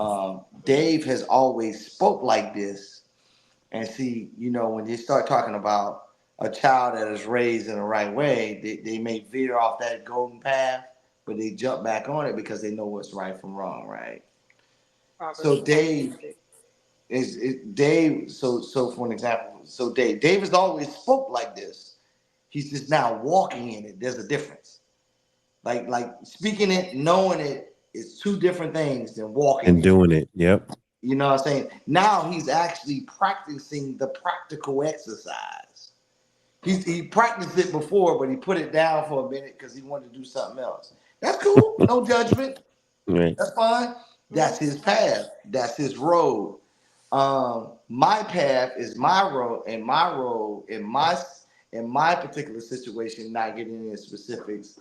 Dave has always spoke like this, and see, when they start talking about a child that is raised in the right way, they may veer off that golden path, but they jump back on it because they know what's right from wrong, right? Proverbs So 22 Dave 6. Dave. So for an example, so Dave has always spoke like this. He's just now walking in it. There's a difference. Like speaking it, knowing it is two different things than walking And in it. doing it. Yep. You know what I'm saying? Now he's actually practicing the practical exercise. He practiced it before, but he put it down for a minute because he wanted to do something else. That's cool. No judgment. Right. That's fine. Hmm. That's his Right. path. That's his road. My path is my road, and my road in my particular situation, not getting into specifics,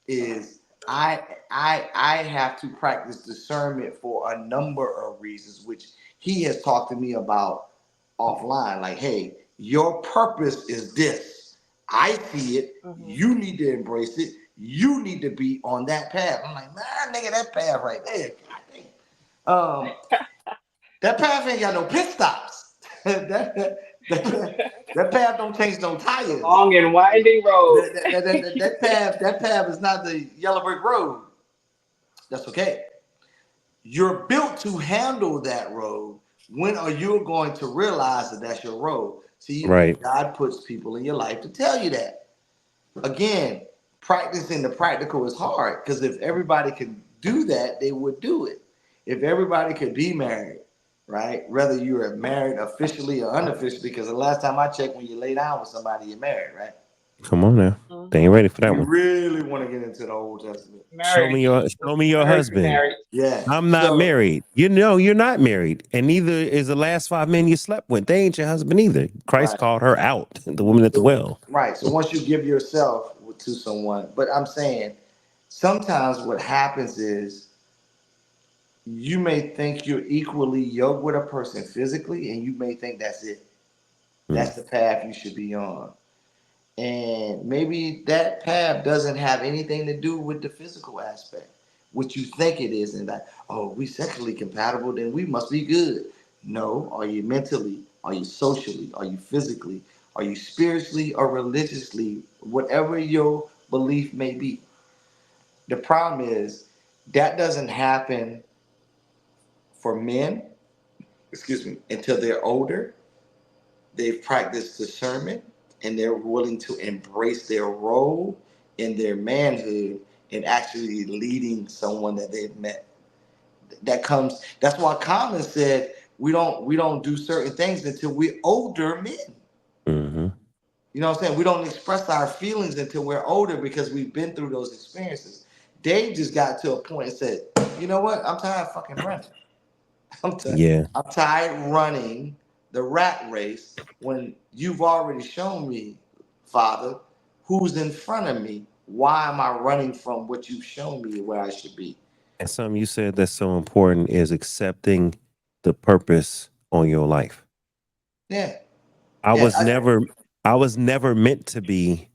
is I have to practice discernment for a number of reasons, which he has talked to me about offline. Like, hey, your purpose is this. I see it. Hmm. You need to embrace it. You need to be on that path. I'm like, man, nigga, that path right there. God damn. That path ain't got no pit stops. That path don't change no It's a tires. long and winding road. That path is not the yellow brick road. That's okay. You're built to handle that road. When are you going to realize that that's your road? See, Right. God puts people in your life to tell you that. Again, practicing the practical is hard because if everybody could do that, they would do it. If everybody could be married, right? Whether you are married officially or unofficially, because the last time I checked, when you lay down with somebody, you're married, right? Come on now. They ain't Hmm. ready for that You one. really want to get into the Old Testament. Married. Show me your Married to husband. married. Yeah. I'm not So married. You know you're not married. And neither is the last five men you slept with. They ain't your husband either. Christ right. called her out, the woman at the So, well. right. So once you give yourself to someone, but I'm saying sometimes what happens is you may think you're equally yoked with a person physically, and you may think that's it. Mm. That's the path you should be on. And maybe that path doesn't have anything to do with the physical aspect, what you think it is, and that, oh, we sexually compatible, then we must be good. No, are you mentally? Are you socially? Are you physically? Are you spiritually or religiously, whatever your belief may be? The problem is that doesn't happen for men, excuse me, until they're older. They've practiced discernment and they're willing to embrace their role in their manhood and actually leading someone that they've met. That's why Common said we don't do certain things until we're older men. Mm-hmm. You know what I'm saying? We don't express our feelings until we're older because we've been through those experiences. Dave just got to a point and said, you know what? I'm tired of fucking running. Yeah. I'm tired running the rat race when you've already shown me, Father, who's in front of me. Why am I running from what you've shown me where I should be? And something you said that's so important is accepting the purpose on your life. Yeah, I yeah, was never I was never meant to be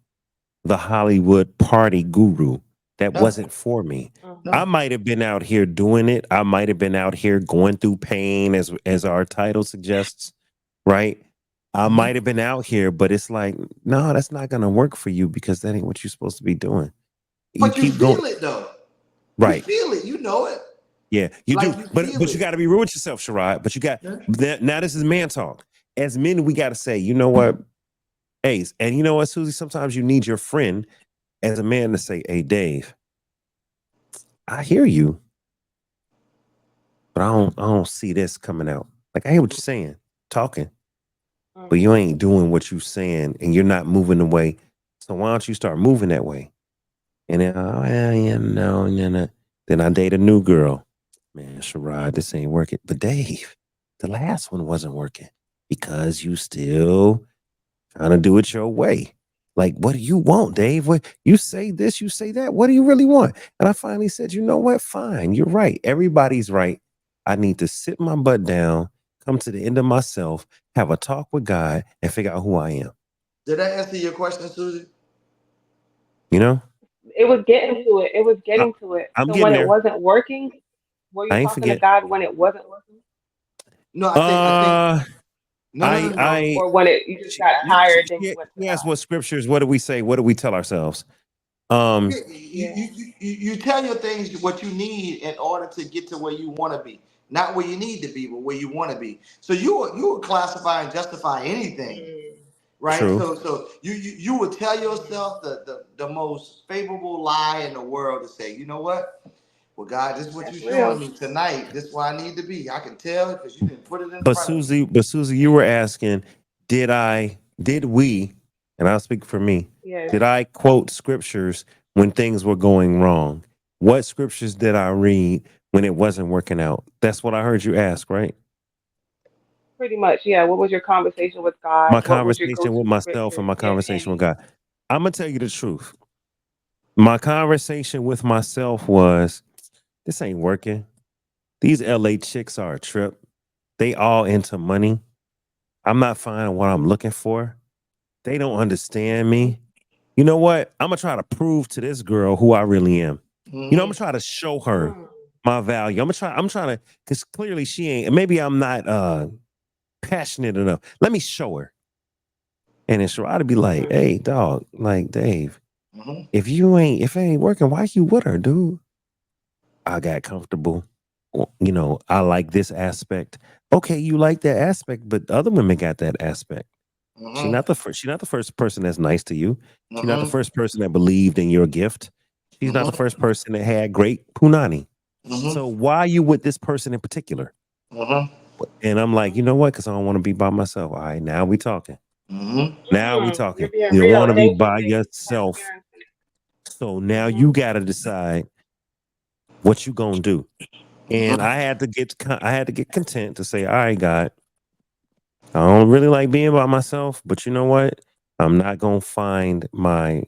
the Hollywood party guru. That no, wasn't for me. I no. Mm-hmm. might have been out here doing it. I might have been out here going through pain as our title suggests, right? I Mm-hmm. might have been out here, but it's like, no, that's not gonna work for you because that ain't what you're supposed to be doing. You But you keep going, feel it though. You right? feel it. You know it. Yeah, you do. Like you But feel but you it. got to be real with yourself, Sherrod. But you got Yeah. now. This is man talk. As men, we got to say, you know what, Ace, and you know what, Susie. Sometimes you need your friend as a man to say, "Hey, Dave, I hear you, but I don't see this coming out. Like I hear what you're saying, talking, but you Mm-hmm. ain't doing what you're saying, and you're not moving the way. So why don't you start moving that way?" And then, oh, well, you know, then I date a new girl. Man, Sherrod, this ain't working. But Dave, the last one wasn't working because you still trying to do it your way. Like, what do you want, Dave? What you say this, you say that. What do you really want? And I finally said, you know what? Fine, you're right. Everybody's right. I need to sit my butt down, come to the end of myself, have a talk with God, and figure out who I am. Did that answer your question, Susie? You know, It was getting to it. It was I, getting to it. I'm So when getting it there. wasn't working, were you I ain't talking to forget. God when it wasn't working, No, I think Uh, no, no, no, no. I or when it you just she, got tired, then you she, went to she asked God? what scriptures. What do we say? What do we tell ourselves? Um, You, Yeah, you tell your things what you need in order to get to where you want to be, not where you need to be, but where you want to be. So you would classify and justify anything, mm, right? true. So you would tell mm, yourself the most favorable lie in the world to say, you know what? Well, God, this is what you're that's showing real. me tonight. This is where I need to be. I can tell because you didn't put it in front of me. But Susie, you were asking, did we, and I'll speak for me, Yes, did I quote scriptures when things were going wrong? What scriptures did I read when it wasn't working out? That's what I heard you ask, right? pretty much. Yeah. What was your conversation with God? My What was your conversation with go-to myself and scripture? my Yeah, conversation and with God. I'm gonna tell you the truth. My conversation with myself was, this ain't working. These LA chicks are a trip. They all into money. I'm not finding what I'm looking for. They don't understand mm-hmm, me. You know what? I'm gonna try to prove to this girl who I really am. You know, I'm Mm-hmm. gonna try to show her mm, my value. I'm trying to, because clearly she ain't, maybe I'm not passionate enough. Let me show her. And then she'll ought to be like, mm, hey, dog, like Dave, Mm-hmm. if it ain't working, why you with her, dude? I got comfortable. Well, you know, I like this aspect. Okay, you like that aspect, but other women got that aspect. Mm-hmm. She's not the first person that's nice to you. She's not the Mm-hmm. first person that believed in your gift. She's not the Mm-hmm. first person that had great punani. Mm-hmm. So why are you with this person in particular? Mm-hmm. And I'm like, you mm, know what? Because I don't want to be by myself. All right, now we talking. Mm-hmm. Now we You're talking. being You real. want to be Thank you. by Thank you for yourself. transparency. So now Mm-hmm. you got to decide what you gonna do. And Mm-hmm. I had to get content to say, all right, God, I don't really like being by myself, but you know what? I'm not gonna find my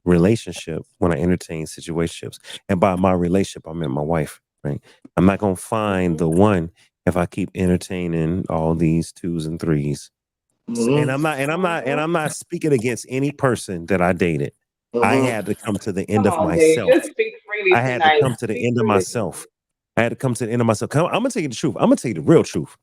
relationship when I entertain situationships. And by my relationship, I meant my wife, right? I'm not gonna find Mm-hmm. the one if I keep entertaining all these twos and threes. And Mm-hmm. Mm-hmm. I'm not speaking against any person that I dated. I Mm-hmm. had to come to the end Come of on, Dave. myself. Just speak freely I had to tonight. come to the Speak end of freely myself. tonight. I had to come to the end of myself. I'm gonna tell you the truth. I'm gonna tell you the real truth.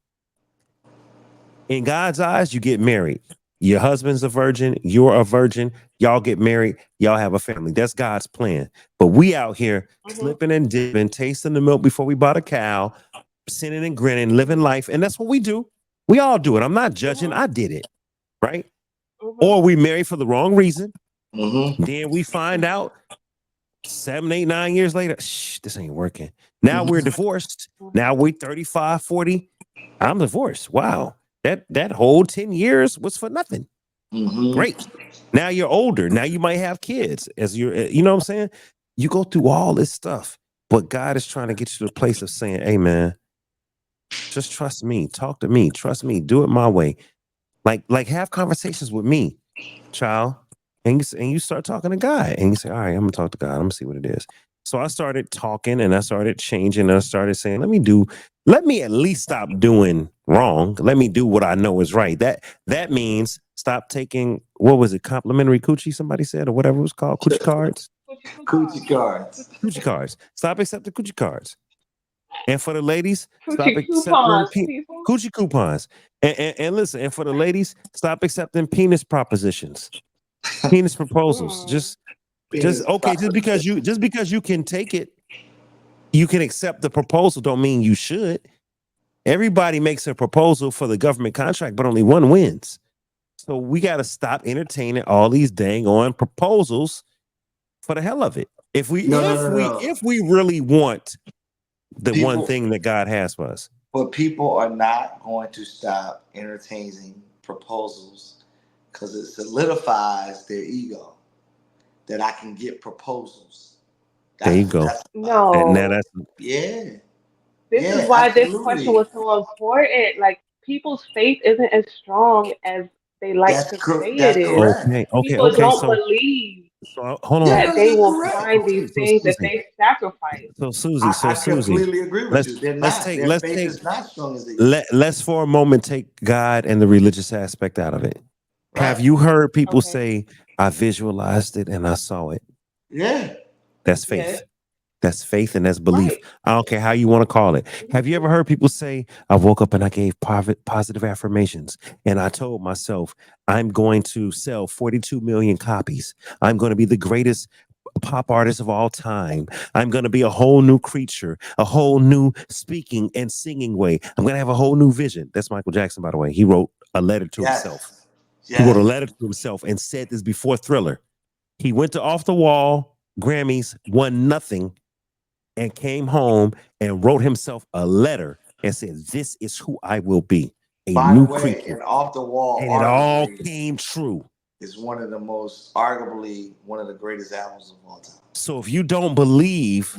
In God's eyes, you get married. Your husband's a virgin. You're a virgin. Y'all get married. Y'all have a family. That's God's plan. But we out here Mhm. slipping and dipping, tasting the milk before we bought a cow, sinning and grinning, living Mhm. life. And that's what we do. We all do it. I'm not judging. Mhm. I did it. Right. Mhm. Or we marry for the wrong reason. Mm-hmm. Then we find out 7, 8, 9 years later, shh, this ain't working. Now we're Mm-hmm. divorced. Mhm. Now we're 35, 40. I'm divorced. Wow. That whole 10 years was for nothing. Mm-hmm. Great. Now you're older. Now you might have kids as you're, you know what I'm saying? You go through all this stuff, but God is trying to get you to the place of saying, hey, man, just trust me. Talk to me. Trust me. Do it my way. Like have conversations with me, child. And you start talking to God and you say, all right, I'm gonna talk to God. I'm gonna see what it is. So I started talking and I started changing and I started saying, let me at least stop doing wrong. Let me do what I know is right. That means stop taking, what was it, complimentary coochie, somebody said, or whatever it was called, coochie cards. Coochie Coochie coupons. cards. Coochie Coochie coupons. cards. Stop accepting coochie cards. And for the ladies, stop Coochie accepting coupons, people. coochie coupons. And listen, and for the ladies, stop accepting penis propositions, penis proposals. Mm. Just Penis okay, proposition. just because you can take it, you can accept the proposal, don't mean you should. Everybody makes a proposal for the government contract, but only one wins. So we got to stop entertaining all these dang on proposals for the hell of it. If we No, no, if no, we no. if we really want the one People, thing that God has for us, but people are not going to stop entertaining proposals because it solidifies their ego that I can get proposals. there That's you what go. that's about. And now No. that's Yeah, This is yeah, why this question absolutely. was so important. Like, people's faith isn't as strong as they like to say it That's is. okay. correct. Okay. People Okay. don't So believe hold Yeah, on. that no, they you're will correct. find these So things that Susie, they sacrifice. So I Susie, completely agree with let's you. They're let's not. take Their let's faith take is not strong as they think. let's for a moment take God and the religious aspect out of it. Have Right? you heard people Okay. say, I visualized it and I saw it? Yeah. That's Yes. faith. That's faith and that's belief. Right. I don't care how you want to call it. Have you Mhm. ever heard people say, I woke up and I gave positive affirmations and I told myself, I'm going to sell 42 million copies. I'm going to be the greatest pop artist of all time. I'm going to be a whole new creature, a whole new speaking and singing way. I'm going to have a whole new vision. That's Michael Jackson, by the way. He wrote a letter to himself. Yes. He wrote a Yes. letter to himself and said this before Thriller. He went to Off the Wall Grammys, won nothing, and came home and wrote himself a letter and said, this is who I will be, a By the new way, creature. an off the wall, And it all arguably, came true. is one of the most, arguably, one of the greatest albums of all time. So if you don't believe,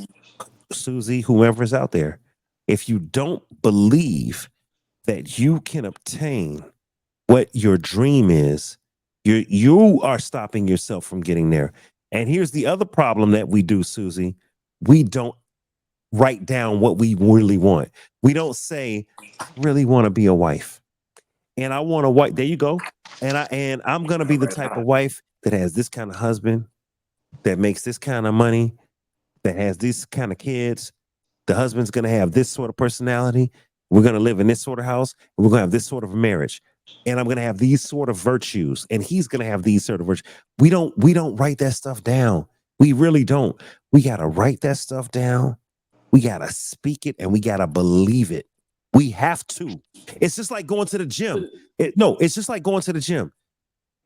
Susie, whoever's out there, if you don't believe that you can obtain what your dream is, you are stopping yourself from getting there. And here's the other problem that we do, Susie. We don't write down what we really want. We don't say, I really want to be a wife. And I want a wife. There you go. And I'm gonna be the type of wife that has this kind of husband, that makes this kind of money, that has these kind of kids. The husband's going to have this sort of personality. We're going to live in this sort of house. And we're going to have this sort of marriage. And I'm going to have these sort of virtues. And he's going to have these sort of virtues. We don't write that stuff down. We really don't. We got to write that stuff down. We got to speak it and we got to believe it. We have to. It's just like going to the gym. No, it's just like going to the gym.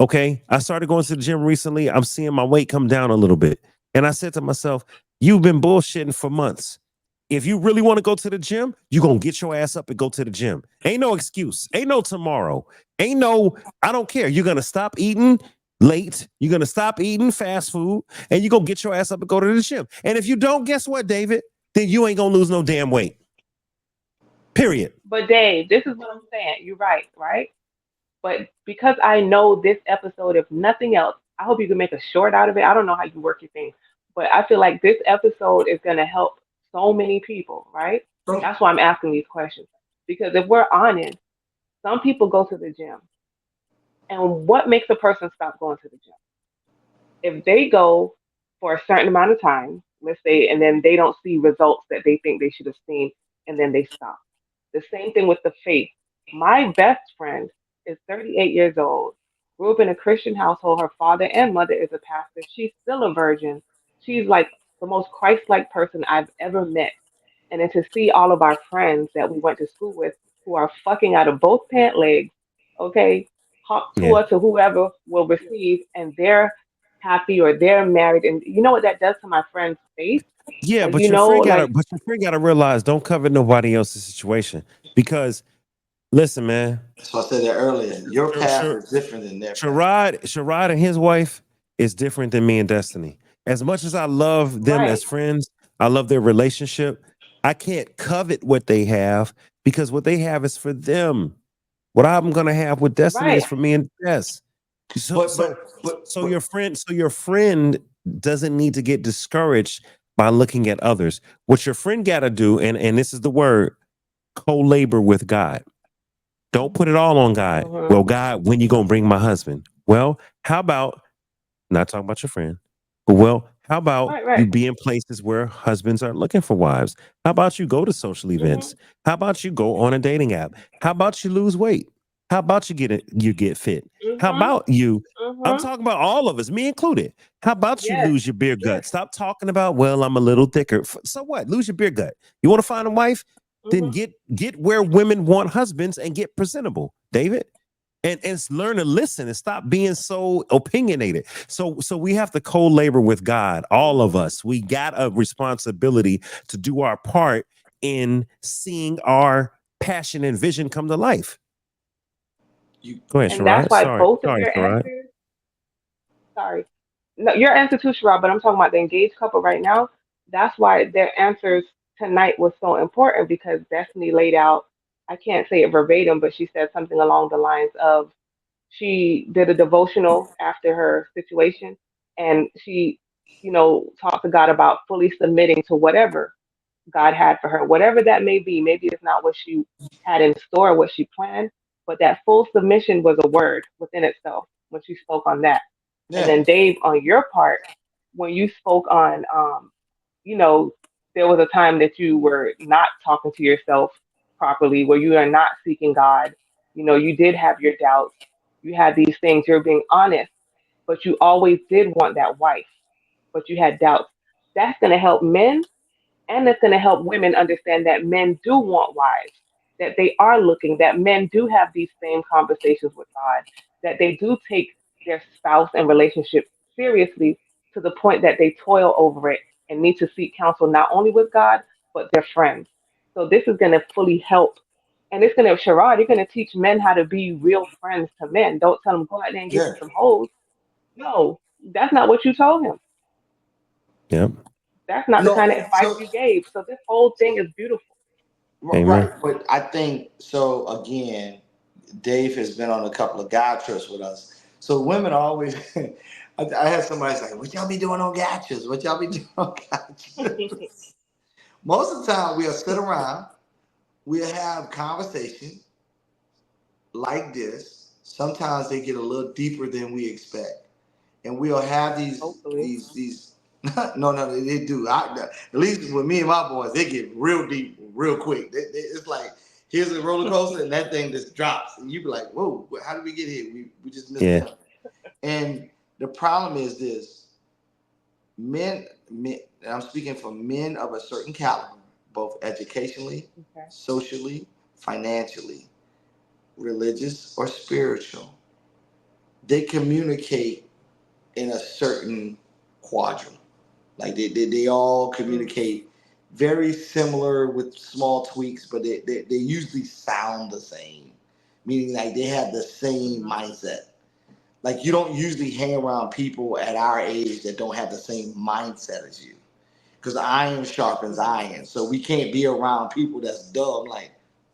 Okay. I started going to the gym recently. I'm seeing my weight come down a little bit. And I said to myself, you've been bullshitting for months. If you really want to go to the gym, you're going to get your ass up and go to the gym. Ain't no excuse. Ain't no tomorrow. Ain't no, I don't care. You're going to stop eating late. You're going to stop eating fast food and you're going to get your ass up and go to the gym. And if you don't, guess what, David? Then you ain't going to lose no damn weight. Period. But Dave, this is what I'm saying. You're right, right? But because I know this episode, if nothing else, I hope you can make a short out of it. I don't know how you work your thing, but I feel like this episode is going to help so many people, right? So, That's why I'm asking these questions. Because if we're honest, some people go to the gym. And what makes a person stop going to the gym? If they go for a certain amount of time, let's say, and then they don't see results that they think they should have seen, and then they stop. The same thing with the faith. My best friend is 38 years old. grew up in a Christian household. Her father and mother is a pastor. She's still a virgin. She's like the most Christ-like person I've ever met. And then to see all of our friends that we went to school with who are fucking out of both pant legs, okay, hop Yeah. to whoever will receive, and they're happy or they're married. And you know what that does to my friend's face? Yeah, Like, you know, like, but your friend gotta realize, don't cover nobody else's situation. Because listen, man, So I said that earlier. Your Sher- path Sher- is different than their path. Sherrod and his wife is different than me and Destiny. As much as I love them right, as friends, I love their relationship. I can't covet what they have because what they have is for them. What I'm gonna have with Destiny right. is for me and Des. So But so but but so but your friend doesn't need to get discouraged by looking at others. What your friend gotta do, and this is the word, co-labor with God. Don't put it all on God. Hmm. Well, God, when you gonna bring my husband? Well, how about not talking about your friend, but well, how about Right, you right. be in places where husbands are looking for wives? How about you go to social Hmm. events? How about you go on a dating app? How about you lose weight? How about you get fit? How Hmm. about you? I'm Hmm. talking about all of us, me included. How about you Yes, lose your beer yes. gut? Stop talking about, well, I'm a little thicker. So what? Lose your beer gut. You want to find a wife? Then Hmm. get where women want husbands and get presentable, David. And learn to listen and stop being so opinionated. So we have to co-labor with God, all of Hmm. us. We got a responsibility to do our part in seeing our passion and vision come to life. you Go ahead, And that's Sherrod. why Sorry, both of sorry, your Sherrod. answers, sorry, no, your answer too, Sherrod, but I'm talking about the engaged couple right now. That's why their answers tonight was so important because Destiny laid out, I can't say it verbatim, but she said something along the lines of she did a devotional after her situation and she, talked to God about fully submitting to whatever God had for her, whatever that may be. Maybe it's not what she had in store, what she planned, but that full submission was a word within itself when she spoke on that. And yeah then Dave, on your part, when you spoke on, you know, there was a time that you were not talking to yourself properly, where you are not seeking God. You did have your doubts. You had these things. You're being honest, but you always did want that wife, but you had doubts. That's going to help men and it's going to help women understand that men do want wives, that they are looking, that men do have these same conversations with God, that they do take their spouse and relationship seriously to the point that they toil over it and need to seek counsel not only with God, but their friends. So this is going to fully help. And it's going to, Sherrod, you're going to teach men how to be real friends to men. Don't tell them, go out there and get yeah you some hoes. No, that's not what you told him. Yep. That's not the no kind of advice so you gave. So this whole thing is beautiful. Amen. right, but I think so. Again, Dave has been on a couple of guy trips with us. So women always, I had somebody say, "What y'all be doing on guy trips? What y'all be doing on guy trips?" Most of the time, we'll sit around, we'll have conversation like this. Sometimes they get a little deeper than we expect, and we'll have Hopefully. these. No, they do. At least with me and my boys, they get real deep real quick. It's like here's a roller coaster, and that thing just drops, and you be like, "Whoa, how did we get here? We just missed Yeah. them." And the problem is this: men. And I'm speaking for men of a certain caliber, both educationally, Okay. socially, financially, religious, or spiritual. They communicate in a certain quadrant. Like they all Mm. communicate very similar with small tweaks, but they usually sound the same. Meaning like they have the same Mhm. mindset. Like you don't usually hang around people at our age that don't have the same mindset as you. Because iron sharpens Mhm. iron. So we can't be around people that's dumb. Like,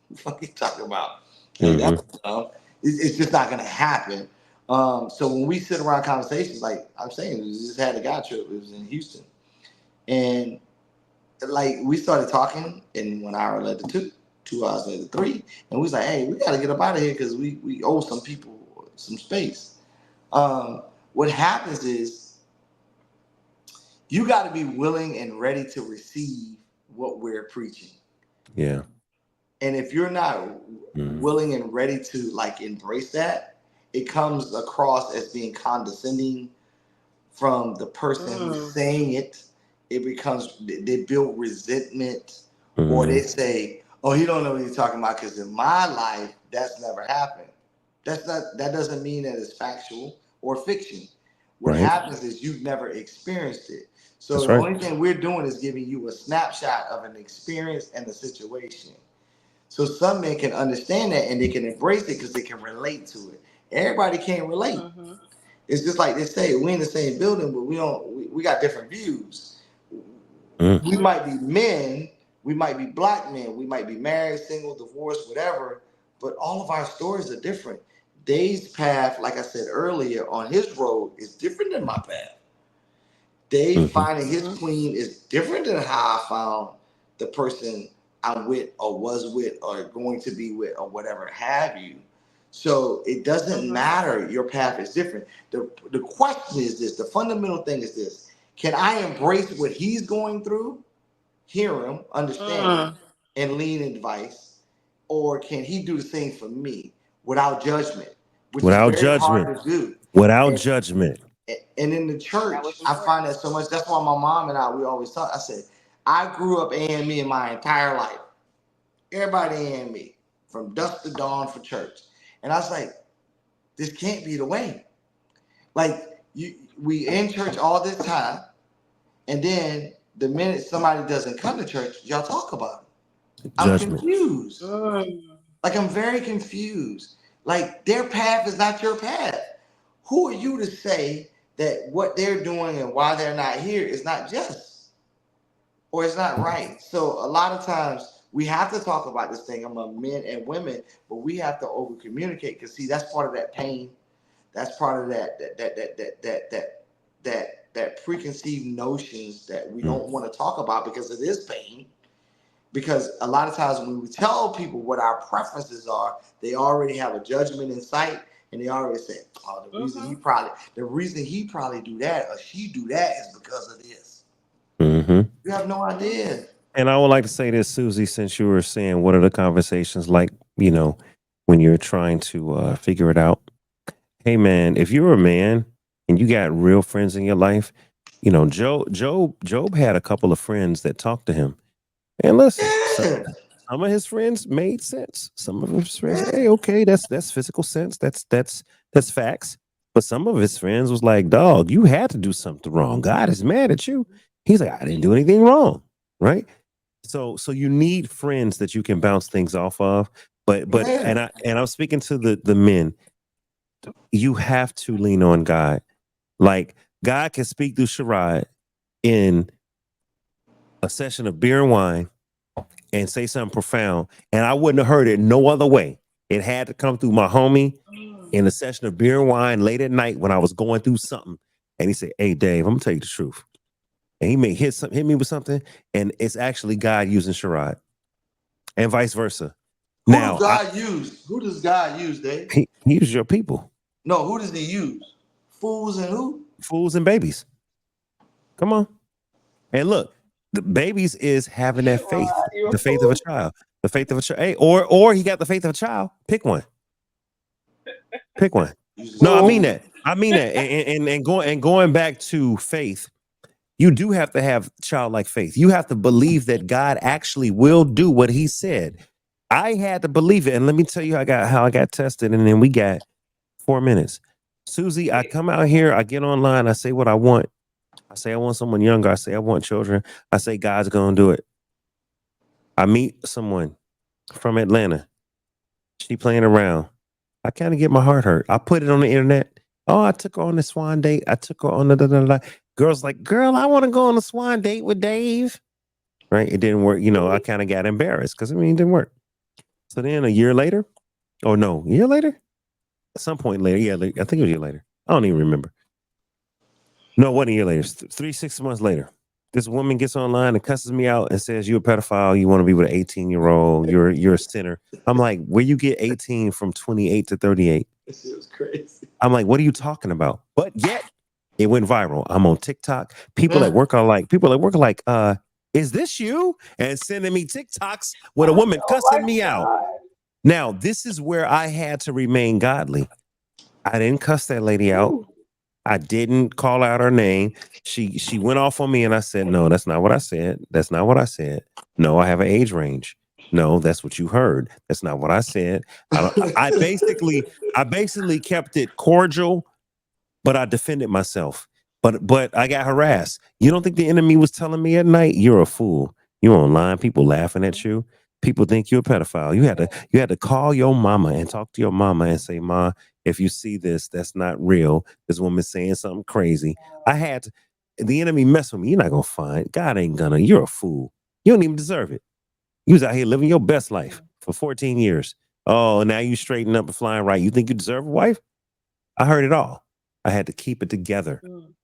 what the fuck you talking about? Hey, Hmm. that's dumb. It's just not gonna happen. So when we sit around conversations, like I'm saying, we just had a guy trip. It was in Houston, and like we started talking, and 1 hour led to two, 2 hours led to three, and we was like, hey, we gotta get up out of here because we owe some people some space. Um, what happens is you got to be willing and ready to receive what we're preaching. Yeah. And if you're not Hmm. willing and ready to like embrace that, it comes across as being condescending from the person who's Mm. saying it. It becomes they build resentment, or they Mm, say, "Oh, he don't know what he's talking about," because in my life that's never happened. That doesn't mean that it's factual or fiction. What right. happens is you've never experienced it. So That's the right. only thing we're doing is giving you a snapshot of an experience and a situation. So some men can understand that and they can embrace it because they can relate to it. Everybody can't relate. Mhm. It's just like they say, we in the same building, but we got different views. Mm, We might be men, we might be black men, we might be married, single, divorced, whatever, but all of our stories are different. Dave's path, like I said earlier, on his road is different than my path. Dave hmm. finding his Mhm. queen is different than how I found the person I'm with or was with or going to be with or whatever have you. So it doesn't Mhm. matter. Your path is different. The question is this, the fundamental thing is this. Can I embrace what he's going through, hear him, understand him, Mm. and lean advice? Or can he do the same for me without judgment, which is Without very judgment. hard to do. Without And judgment. and in the That church, was I find important. that so much. That's why my mom and we always talk. I said, I grew up AME in my entire life. Everybody AME from dusk to dawn for church. And I was like, this can't be the way. Like we in church all this time, and then the minute somebody doesn't come to church, y'all talk about it. I'm Judgment. confused. Mm. Like I'm very confused. Like their path is not your path. Who are you to say that what they're doing and why they're not here is not just or it's not right? So a lot of times we have to talk about this thing among men and women, but we have to over communicate because see that's part of that pain. That's part of that preconceived notions that we Mm. don't want to talk about because it is pain. Because a lot of times when we tell people what our preferences are, they already have a judgment in sight, and they already say, "Oh, Mhm. the reason he probably do that or she do that is because of this." Hmm. You have no Mhm. idea. And I would like to say this, Susie, since you were saying, what are the conversations like, when you're trying to figure it out? Hey, man, if you're a man and you got real friends in your life, Job had a couple of friends that talked to him. And listen, Yeah, some of his friends made sense. Some of his friends, yeah. hey, okay, that's physical sense. That's facts. But some of his friends was like, dog, you had to do something wrong. God is mad at you. He's like, I didn't do anything wrong. Right. So you need friends that you can bounce things off of. But Yeah. and I'm speaking to the men. You have to lean on God. Like God can speak through Sherrod in a session of beer and wine and say something profound, and I wouldn't have heard it no other way. It had to come through my homie Mm. in a session of beer and wine late at night when I was going through something. And he said, "Hey, Dave, I'm gonna tell you the truth." And he may hit me with something, and it's actually God using Sherrod, and vice versa. Who do Now, God use? Who does God use, Dave? he uses your people, No, who does he use? Fools and who? fools and babies. Come on, and look, the babies is having that faith, Rod, you a the faith of a fool. child, the faith of a child. Hey, or he got the faith of a child. Pick one. Pick one. Uses No, I mean Fool. that. I mean that. And going back to faith, you do have to have childlike faith. You have to believe that God actually will do what He said. I had to believe it, and let me tell you, how I got tested, and then we got 4 minutes. Susie, I come out here, I get online, I say what I want. I say I want someone younger. I say I want children. I say God's gonna do it. I meet someone from Atlanta. She playing around. I kind of get my heart hurt. I put it on the internet. Oh, I took her on the swan date. I took her on the da, da, da. Girls like, girl, I want to go on a swan date with Dave. Right? It didn't work. I kind of got embarrassed because it didn't work. So then a year later, oh no, a year later, at some point later, yeah, I think it was a year later. I don't even remember. No, it wasn't a year later. 6 months later, this woman gets online and cusses me out and says, "You're a pedophile. You want to be with an 18-year-old. You're a sinner." I'm like, "Where you get 18 from 28 to 38?" This shit was crazy. I'm like, "What are you talking about?" But yet, it went viral. I'm on TikTok. Yeah. People at work are like, "Is this you?" And sending me TikToks with a Oh, woman oh my cussing me out. God. Now, this is where I had to remain godly. I didn't cuss that lady out. Ooh. I didn't call out her name. She went off on me and I said, no, that's not what I said. That's not what I said. No, I have an age range. No, that's what you heard. That's not what I said. I basically kept it cordial, but I defended myself. But I got harassed. You don't think the enemy was telling me at night, you're a fool. You're online, people laughing at you. People think you're a pedophile. You had to call your mama and talk to your mama and say, Ma, if you see this, that's not real. This woman's saying something crazy. I had to, the enemy mess with me. You're not gonna find God ain't gonna, you're a fool. You don't even deserve it. You was out here living your best life for 14 years. Oh, now you straighten up and flying right. You think you deserve a wife? I heard it all. I had to keep it together. Mm.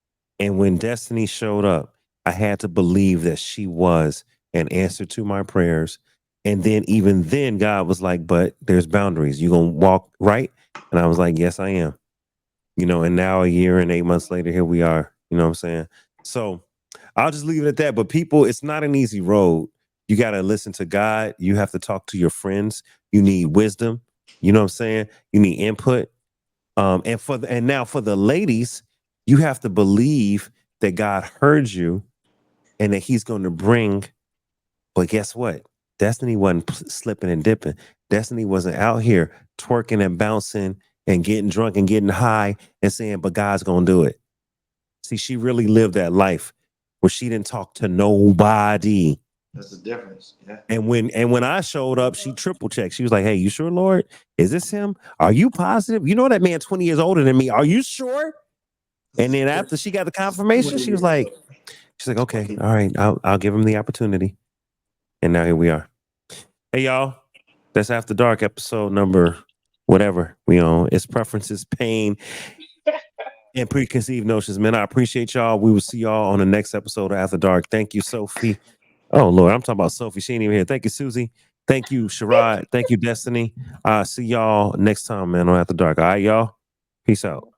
And when Destiny showed up, I had to believe that she was an answer to my prayers. And then, even then, God was like, but there's boundaries. You going to walk right? And I was like, yes, I am. And now a year and 8 months later, here we are. You know what I'm saying? So I'll just leave it at that. But people, it's not an easy road. You got to listen to God. You have to talk to your friends. You need wisdom. You know what I'm saying? You need input. And now for the ladies, you have to believe that God heard you and that He's going to bring. But guess what? Destiny wasn't slipping and dipping. Destiny wasn't out here twerking and bouncing and getting drunk and getting high and saying, "But God's going to do it." See, she really lived that life where she didn't talk to nobody. That's the difference. Yeah. And when I showed up, she triple checked. She was like, "Hey, you sure, Lord? Is this him? Are you positive? You know that man 20 years older than me. Are you sure?" And then after she got the confirmation, she was like, "Okay, all right, I'll give him the opportunity." And now here we are. Hey y'all, that's After Dark episode number whatever we on. It's preferences, pain, and preconceived notions. Man, I appreciate y'all. We will see y'all on the next episode of After Dark. Thank you, Sophie. Oh Lord, I'm talking about Sophie. She ain't even here. Thank you, Susie. Thank you, Sherrod. Thank you, Destiny. See y'all next time, man, on After Dark. All right, y'all. Peace out.